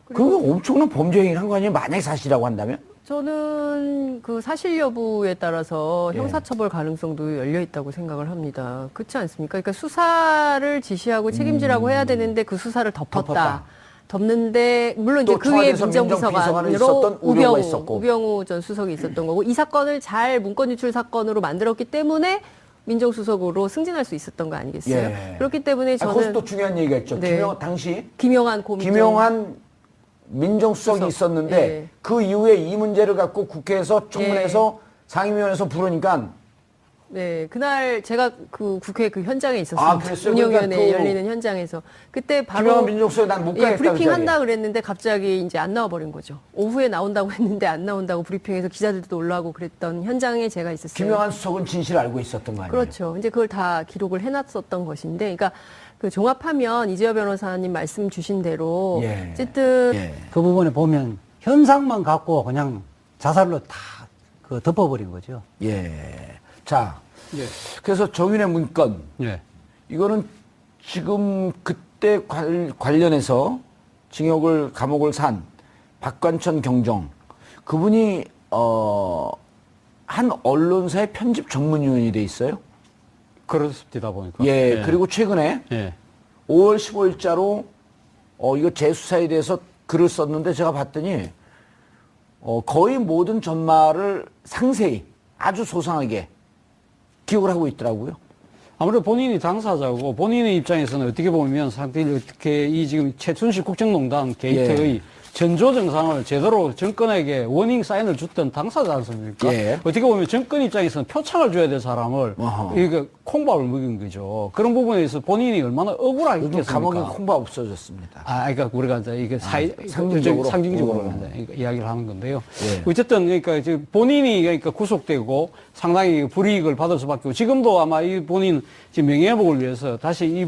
그게 엄청난 범죄 행위를 한 거 아니에요? 만약에 사실이라고 한다면? 저는 그 사실 여부에 따라서 예. 형사처벌 가능성도 열려 있다고 생각을 합니다. 그렇지 않습니까? 그러니까 수사를 지시하고 책임지라고 해야 되는데 그 수사를 덮었다. 덮는데 물론 이제 또 그 위에 청와대에서 민정비서관으로 민정비서관으로 있었던 우병우가 있었고. 우병우 전 수석이 있었던 거고 이 사건을 잘 문건 유출 사건으로 만들었기 때문에 민정수석으로 승진할 수 있었던 거 아니겠어요? 예. 그렇기 때문에 저는 거기서 또 중요한 얘기가 있죠. 네. 당시 김영한 고민정 김영한 민정수석이 수석. 있었는데 예. 그 이후에 이 문제를 갖고 국회에서 청문회에서 상임위원회에서 부르니까 네, 그날 제가 그 국회 그 현장에 아, 있었습니다. 그랬어요? 운영위원회 그러니까 또 열리는 현장에서 그때 바로 김영한 민정수석이 난 못 가겠다. 브리핑 그 자리에. 한다 그랬는데 갑자기 이제 안 나와버린 거죠. 오후에 나온다고 했는데 안 나온다고 브리핑에서 기자들도 올라오고 그랬던 현장에 제가 있었어요. 김영한 수석은 진실을 알고 있었던 거 아니에요? 그렇죠. 이제 그걸 다 기록을 해놨었던 것인데, 그러니까 그 종합하면 이재화 변호사님 말씀 주신 대로 예. 어쨌든 예. 그 부분에 보면 현상만 갖고 그냥 자살로 다 그 덮어버린 거죠. 예. 자, 예. 그래서 정윤의 문건 예. 이거는 지금 그때 관련해서 감옥을 산 박관천 경정 그분이 한 언론사의 편집 전문위원이 돼 있어요. 그렇습니다 보니까. 예. 그리고 최근에 예. 5월 15일자로 이거 재수사에 대해서 글을 썼는데 제가 봤더니 거의 모든 전말을 상세히 아주 소상하게 기억을 하고 있더라고요. 아무래도 본인이 당사자고 본인의 입장에서는 어떻게 보면 상대를 어떻게 이 지금 최순실 국정농단 게이트의 전조 정상을 제대로 정권에게 워닝 사인을 줬던 당사자 않습니까? 예. 어떻게 보면 정권 입장에서는 표창을 줘야 될 사람을 이거 콩밥을 먹인 거죠. 그런 부분에서 본인이 얼마나 억울하겠습니까? 요즘 감옥에 콩밥 없어졌습니다. 그러니까 우리가 이제 이게 상징적으로 이제 이야기를 하는 건데요. 예. 어쨌든 그러니까 지금 본인이 그러니까 구속되고 상당히 불이익을 받을 수밖에 없고 지금도 아마 이 본인 지금 명예회복을 위해서 다시 이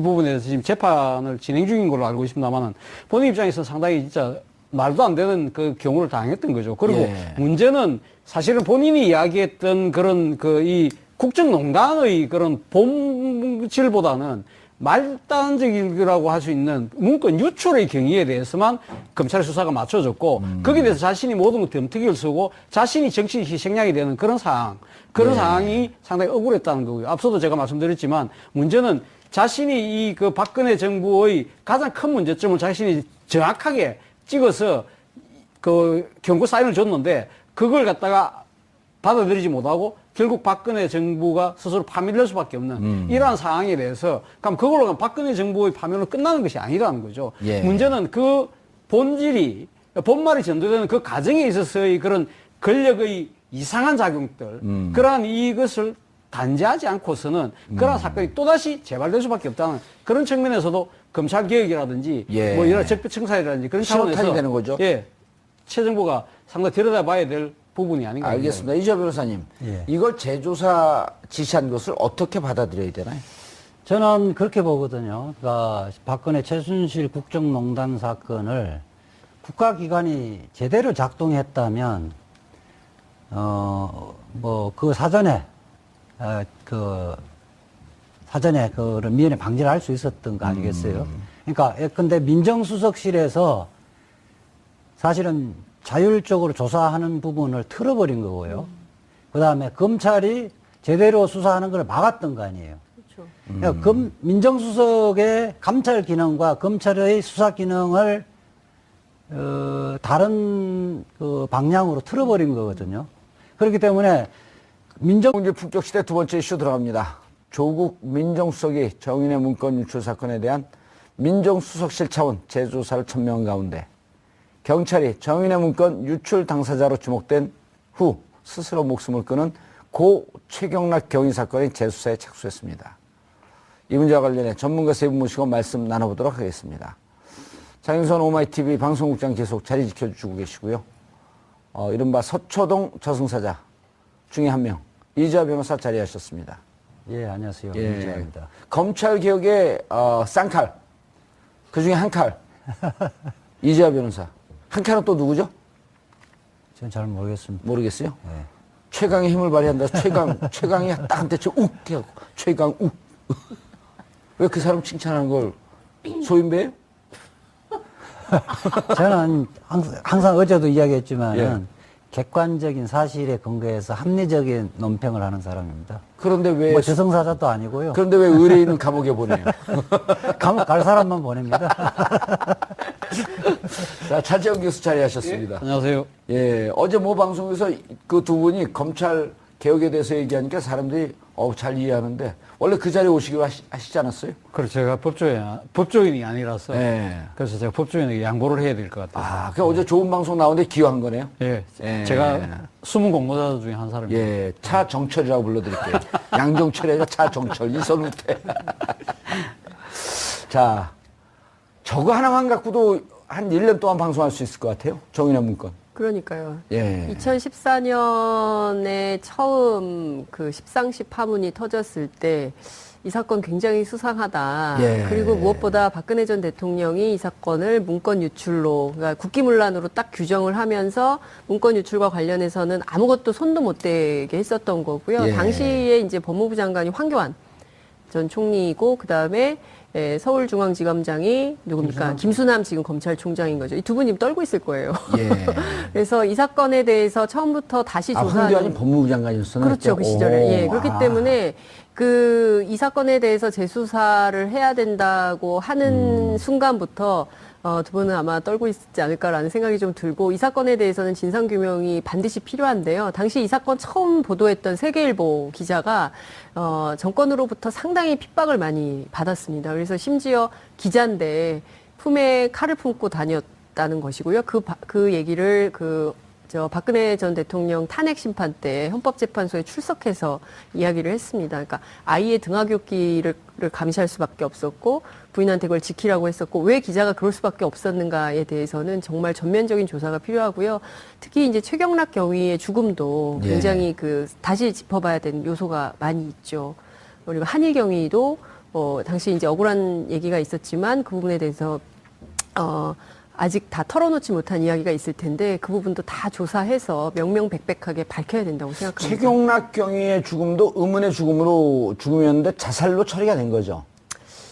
부분에서 지금 재판을 진행 중인 걸로 알고 있습니다만은 본인 입장에서 상당히 진짜 말도 안 되는 그 경우를 당했던 거죠. 그리고 예. 문제는 사실은 본인이 이야기했던 그런 이 국정농단의 그런 본질보다는 말단적이라고 할 수 있는 문건 유출의 경위에 대해서만 검찰 수사가 맞춰졌고 거기에 대해서 자신이 모든 것 덤터기를 쓰고 자신이 정치 희생양이 되는 그런 상황이 상당히 억울했다는 거고요. 앞서도 제가 말씀드렸지만 문제는 자신이 이 그 박근혜 정부의 가장 큰 문제점을 자신이 정확하게 찍어서 그 경고 사인을 줬는데 그걸 갖다가 받아들이지 못하고 결국 박근혜 정부가 스스로 파멸될 수밖에 없는 이러한 상황에 대해서 그럼 그걸로 가면 박근혜 정부의 파멸은 끝나는 것이 아니라는 거죠. 예. 문제는 그 본말이 전도되는 그 과정에 있어서의 그런 권력의 이상한 작용들 그러한 이것을 단죄하지 않고서는 그러한 사건이 또다시 재발될 수밖에 없다는 그런 측면에서도 검찰 개혁이라든지 예. 뭐 이런 적폐청산이라든지 그런 시원탄이 차원에서 되는 거죠. 예, 최 정부가 상당히 들여다봐야 될 부분이 아닌가. 알겠습니다. 이재 변호사님, 예. 이걸 재조사 지시한 것을 어떻게 받아들여야 되나요? 저는 그렇게 보거든요. 그러니까 박근혜 최순실 국정농단 사건을 국가기관이 제대로 작동했다면 뭐 그 사전에 그런 미연에 방지를 할 수 있었던 거 아니겠어요? 그러니까 예컨대 민정수석실에서 사실은 자율적으로 조사하는 부분을 틀어버린 거고요. 그 다음에 검찰이 제대로 수사하는 걸 막았던 거 아니에요. 그렇죠. 그러니까 민정수석의 감찰 기능과 검찰의 수사 기능을 다른 그 방향으로 틀어버린 거거든요. 그렇기 때문에 민정공제 품격 시대 두 번째 이슈 들어갑니다. 조국 민정수석이 정인의 문건 유출 사건에 대한 민정수석실 차원 재조사를 천명한 가운데 경찰이 정인의 문건 유출 당사자로 지목된 후 스스로 목숨을 끊은 고 최경락 경위 사건의 재수사에 착수했습니다. 이 문제와 관련해 전문가 세 분 모시고 말씀 나눠보도록 하겠습니다. 장윤선 오마이TV 방송국장 계속 자리 지켜주고 계시고요. 이른바 서초동 저승사자 중에 한 명 이재화 변호사 자리하셨습니다. 예, 안녕하세요. 예. 이재화입니다. 검찰 개혁의 쌍칼 그 중에 한 칼 이재화 변호사 한 칼은 또 누구죠? 저는 잘 모르겠습니다. 모르겠어요. 예. 최강의 힘을 발휘한다. 최강이 딱 한테 욱 해갖고 최강 욱. 왜 그 사람 칭찬하는 걸 소인배예요? 저는 항상 어제도 이야기했지만 예. 객관적인 사실에 근거해서 합리적인 논평을 하는 사람입니다. 그런데 왜 뭐 저승사자도 아니고요. 그런데 왜 의뢰인은 감옥에 보내요? 감옥 갈 사람만 보냅니다. 자, 차재원 교수 자리하셨습니다. 안녕하세요. 예, 어제 모 방송에서 그 두 분이 검찰 개혁에 대해서 얘기하니까 사람들이 잘 이해하는데 원래 그 자리에 오시기로 하시지 않았어요? 그래서 제가 법조인이 아니라서 예. 그래서 제가 법조인에게 양보를 해야 될 것 같아요. 그 어제 좋은 방송 나오는데 기여한 거네요. 예, 예. 제가 숨은 공모자 중에 한 사람입니다. 예, 차정철이라고 불러드릴게요. 양정철이 아니라 차정철, 이선우태. 자, 저거 하나만 갖고도 한 1년 동안 방송할 수 있을 것 같아요. 정인의 문건. 그러니까요. 예. 2014년에 처음 그 십상시 파문이 터졌을 때 이 사건 굉장히 수상하다. 예. 그리고 무엇보다 박근혜 전 대통령이 이 사건을 문건 유출로, 그러니까 국기문란으로 딱 규정을 하면서 문건 유출과 관련해서는 아무것도 손도 못 대게 했었던 거고요. 예. 당시에 이제 법무부 장관이 황교안 전 총리이고, 그 다음에 서울중앙지검장이 누굽니까? 김수남 지금 검찰총장인 거죠. 이 두 분이 떨고 있을 거예요. 예. 그래서 이 사건에 대해서 처음부터 다시 조사하는. 황교안이 법무부 장관이었었나? 그렇죠, 그 시절에. 예, 그렇기 때문에 이 사건에 대해서 재수사를 해야 된다고 하는 순간부터 두 분은 아마 떨고 있지 않을까라는 생각이 좀 들고, 이 사건에 대해서는 진상규명이 반드시 필요한데요. 당시 이 사건 처음 보도했던 세계일보 기자가 정권으로부터 상당히 핍박을 많이 받았습니다. 그래서 심지어 기자인데 품에 칼을 품고 다녔다는 것이고요. 그 얘기를 박근혜 전 대통령 탄핵 심판 때 헌법재판소에 출석해서 이야기를 했습니다. 그러니까 아이의 등하굣길을 감시할 수밖에 없었고, 부인한테 그걸 지키라고 했었고, 왜 기자가 그럴 수밖에 없었는가에 대해서는 정말 전면적인 조사가 필요하고요. 특히 이제 최경락 경위의 죽음도 예. 굉장히 다시 짚어봐야 되는 요소가 많이 있죠. 그리고 한일 경위도 당시 이제 억울한 얘기가 있었지만 그 부분에 대해서 아직 다 털어놓지 못한 이야기가 있을 텐데, 그 부분도 다 조사해서 명명백백하게 밝혀야 된다고 생각합니다. 최경락 경위의 죽음도 의문의 죽음이었는데 자살로 처리가 된 거죠.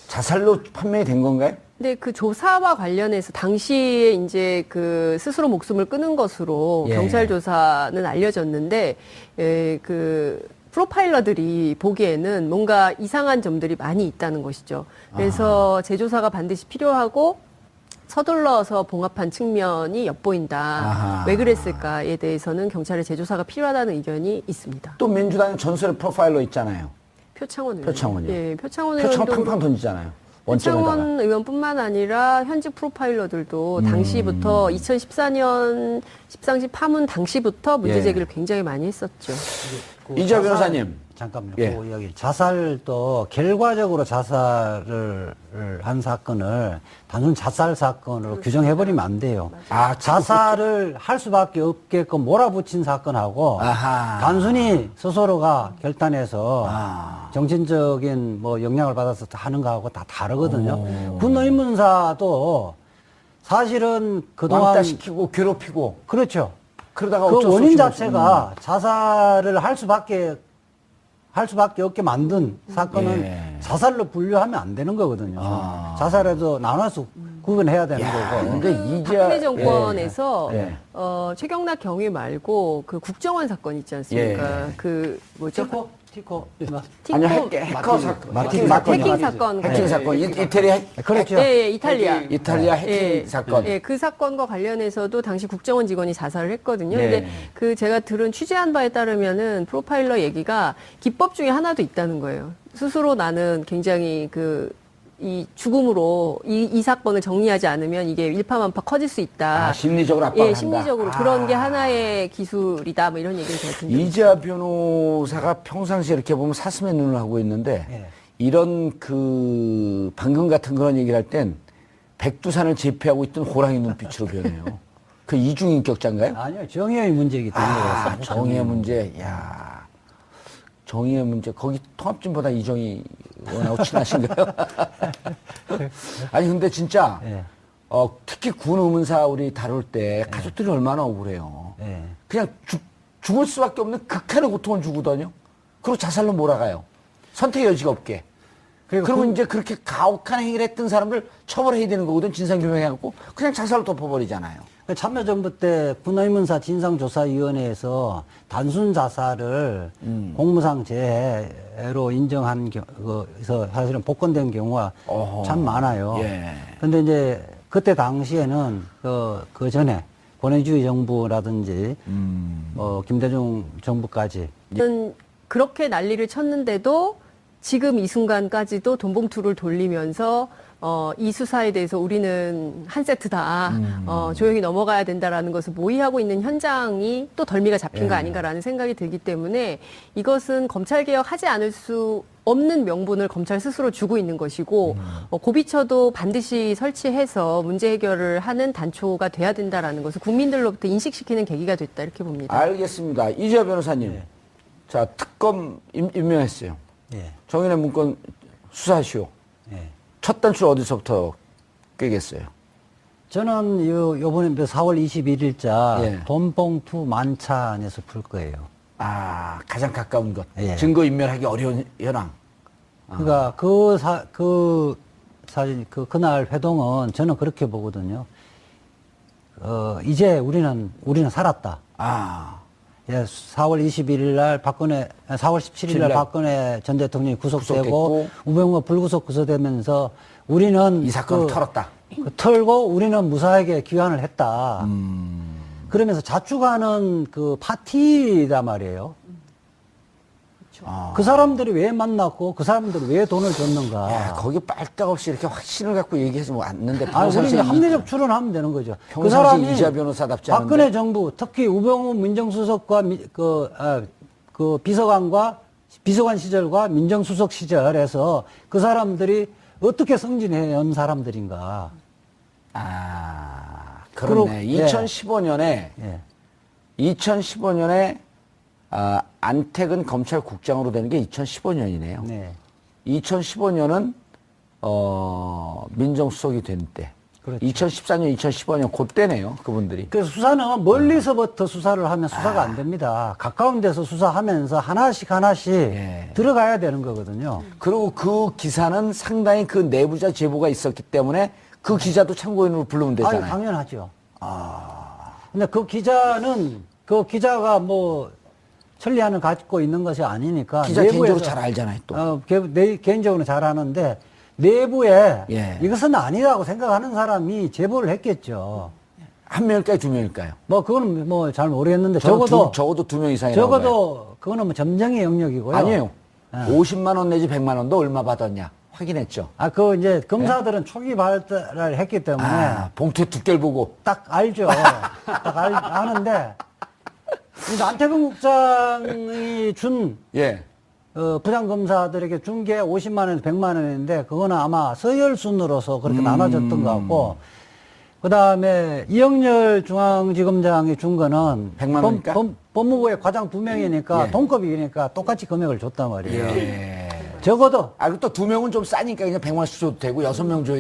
자살로 판명이 된 건가요? 근데 그 조사와 관련해서 당시에 이제 스스로 목숨을 끊은 것으로 예. 경찰 조사는 알려졌는데, 프로파일러들이 보기에는 뭔가 이상한 점들이 많이 있다는 것이죠. 그래서 재조사가 반드시 필요하고, 서둘러서 봉합한 측면이 엿보인다. 아하. 왜 그랬을까에 대해서는 경찰의 재조사가 필요하다는 의견이 있습니다. 또 민주당의 전설의 프로파일러 있잖아요. 표창원 의원. 표창원이요. 예, 표창원 표창원 의원도 팡팡 던지잖아요. 원점에다가. 표창원 의원뿐만 아니라 현직 프로파일러들도 당시부터 2014년 13시 파문 당시부터 문제 예. 제기를 굉장히 많이 했었죠. 이재 변호사님. 잠깐만요. 예. 그 이야기. 자살도 결과적으로 자살을 한 사건을 단순 자살 사건으로 규정해버리면 안 돼요. 아, 자살을 할 수밖에 없게끔 몰아붙인 사건하고 아하. 단순히 스스로가 결단해서 아. 정신적인 영향을 받아서 하는 거하고 다 다르거든요. 군의문사도 사실은 그동안 왕따시키고 괴롭히고 그렇죠. 그러다가 그 어쩔 수 원인 없이 자체가 자살을 할 수밖에 없게 만든 사건은 예. 자살로 분류하면 안 되는 거거든요. 아. 자살에도 나눠서 구분해야 되는 거고. 근데 박근혜 정권에서 예. 최경락 경위 말고 국정원 사건 있지 않습니까? 예. 티코. 아니요, 해커 사건. 해킹 사건. 해킹 사건. 이태리 그렇죠. 예, 이탈리아. 이탈리아 해킹 예, 사건. 예, 그 사건과 관련해서도 당시 국정원 직원이 자살을 했거든요. 네. 근데 제가 들은 취재한 바에 따르면은 프로파일러 얘기가 기법 중에 하나도 있다는 거예요. 스스로 나는 굉장히 이 죽음으로 이 사건을 정리하지 않으면 이게 일파만파 커질 수 있다. 아, 심리적으로 압박을 예, 한다. 심리적으로 그런 게 하나의 기술이다. 뭐 이런 얘기를 제가 든 적이 이재하 변호사가 평상시에 이렇게 보면 사슴의 눈을 하고 있는데 예. 이런 방금 같은 그런 얘기를 할 땐 백두산을 제패하고 있던 호랑이 눈빛으로 변해요. 그 이중인격자인가요? 아니요, 정의의 문제이기 때문에 그렇습니다. 정의의 문제. 야, 정의의 문제. 거기 통합진보다 이정희 의원하고 친하신가요? 아니 근데 진짜 예. 특히 군 의문사 우리 다룰 때 가족들이 얼마나 억울해요. 예. 그냥 죽을 수밖에 없는 극한의 고통을 주거든요. 그리고 자살로 몰아가요. 선택의 여지가 없게. 그러면 이제 그렇게 가혹한 행위를 했던 사람들 처벌해야 되는 거거든. 진상규명해갖고 그냥 자살로 덮어버리잖아요. 참여정부 때 군의문사 진상조사위원회에서 단순 자살을 공무상 재해로 인정한 그래서 사실은 복권된 경우가 참 많아요. 예. 근데 이제 그때 당시에는 그 전에 권위주의 정부라든지 김대중 정부까지 그렇게 난리를 쳤는데도 지금 이 순간까지도 돈봉투를 돌리면서 이 수사에 대해서 우리는 한 세트다. 조용히 넘어가야 된다라는 것을 모의하고 있는 현장이 또 덜미가 잡힌 거 아닌가라는 생각이 들기 때문에 이것은 검찰개혁 하지 않을 수 없는 명분을 검찰 스스로 주고 있는 것이고 고비처도 반드시 설치해서 문제 해결을 하는 단초가 돼야 된다라는 것을 국민들로부터 인식시키는 계기가 됐다 이렇게 봅니다. 알겠습니다. 이재하 변호사님. 자, 특검 임명했어요. 예. 정인의 문건 수사시오. 예. 첫 단추 어디서부터 꿰겠어요? 저는 요번에 4월 21일자 예. 돈봉투 만찬에서 풀 거예요. 아, 가장 가까운 것. 예. 증거 인멸하기 어려운 현황. 그러니까 그날 회동은 저는 그렇게 보거든요. 이제 우리는 살았다. 아, 예, 4월 21일 날 4월 17일 날 박근혜 전 대통령이 구속되고 구속됐고, 우병우 불구속 구속되면서 우리는 이 사건을 털었다. 털고 우리는 무사하게 귀환을 했다. 그러면서 자축하는 그 파티란 말이에요. 아. 그 사람들이 왜 만났고 그 사람들이 왜 돈을 줬는가. 야, 거기 빨딱없이 이렇게 확신을 갖고 얘기해서 뭐 않는데 우리는 합리적 추론하면 되는 거죠. 그 평상시 사람이 이자 변호사답지 않은데. 박근혜 정부, 특히 우병우 민정수석과 그 비서관 시절과 민정수석 시절에서 그 사람들이 어떻게 승진해 온 사람들인가. 아, 그렇네. 예. 2015년에 예. 2015년에 안택은 검찰국장으로 되는 게 2015년이네요. 네. 2015년은 민정수석이 된 때. 그렇죠. 2014년, 2015년 그때네요. 그분들이. 그래서 수사는 멀리서부터 수사를 하면 수사가 안 됩니다. 가까운 데서 수사하면서 하나씩 예. 들어가야 되는 거거든요. 그리고 그 기사는 상당히 그 내부자 제보가 있었기 때문에 그 기자도 참고인으로 부르면 되잖아요. 당연하죠. 근데 그 기자가 뭐 천리안을 갖고 있는 것이 아니니까 기자 개인적으로 잘 알잖아요, 또. 개인적으로 잘 아는데 내부에 예. 이것은 아니라고 생각하는 사람이 제보를 했겠죠. 한 명일까요, 두 명일까요? 뭐 그건 뭐 잘 모르겠는데 저는 적어도 두 명 이상이라고 봐요. 적어도 그거는 뭐 점쟁의 영역이고요. 아니에요. 예. 50만 원 내지 100만 원도 얼마 받았냐 확인했죠. 그 이제 검사들은 초기 발달을 했기 때문에 봉투 두께를 보고. 딱 알죠. 아는데 이제 안태근 국장이 준 예. 부장검사들에게 준 게 50만 원에서 100만 원인데 그거는 아마 서열순으로서 그렇게 나눠졌던 것 같고 그 다음에 이영렬 중앙지검장이 준 거는 100만 원입니까? 법무부의 과장 2명이니까 예. 동급이니까 똑같이 금액을 줬단 말이에요. 예. 적어도 그리고 또 두 명은 좀 싸니까 그냥 100만 원씩 줘도 되고 6명 줘야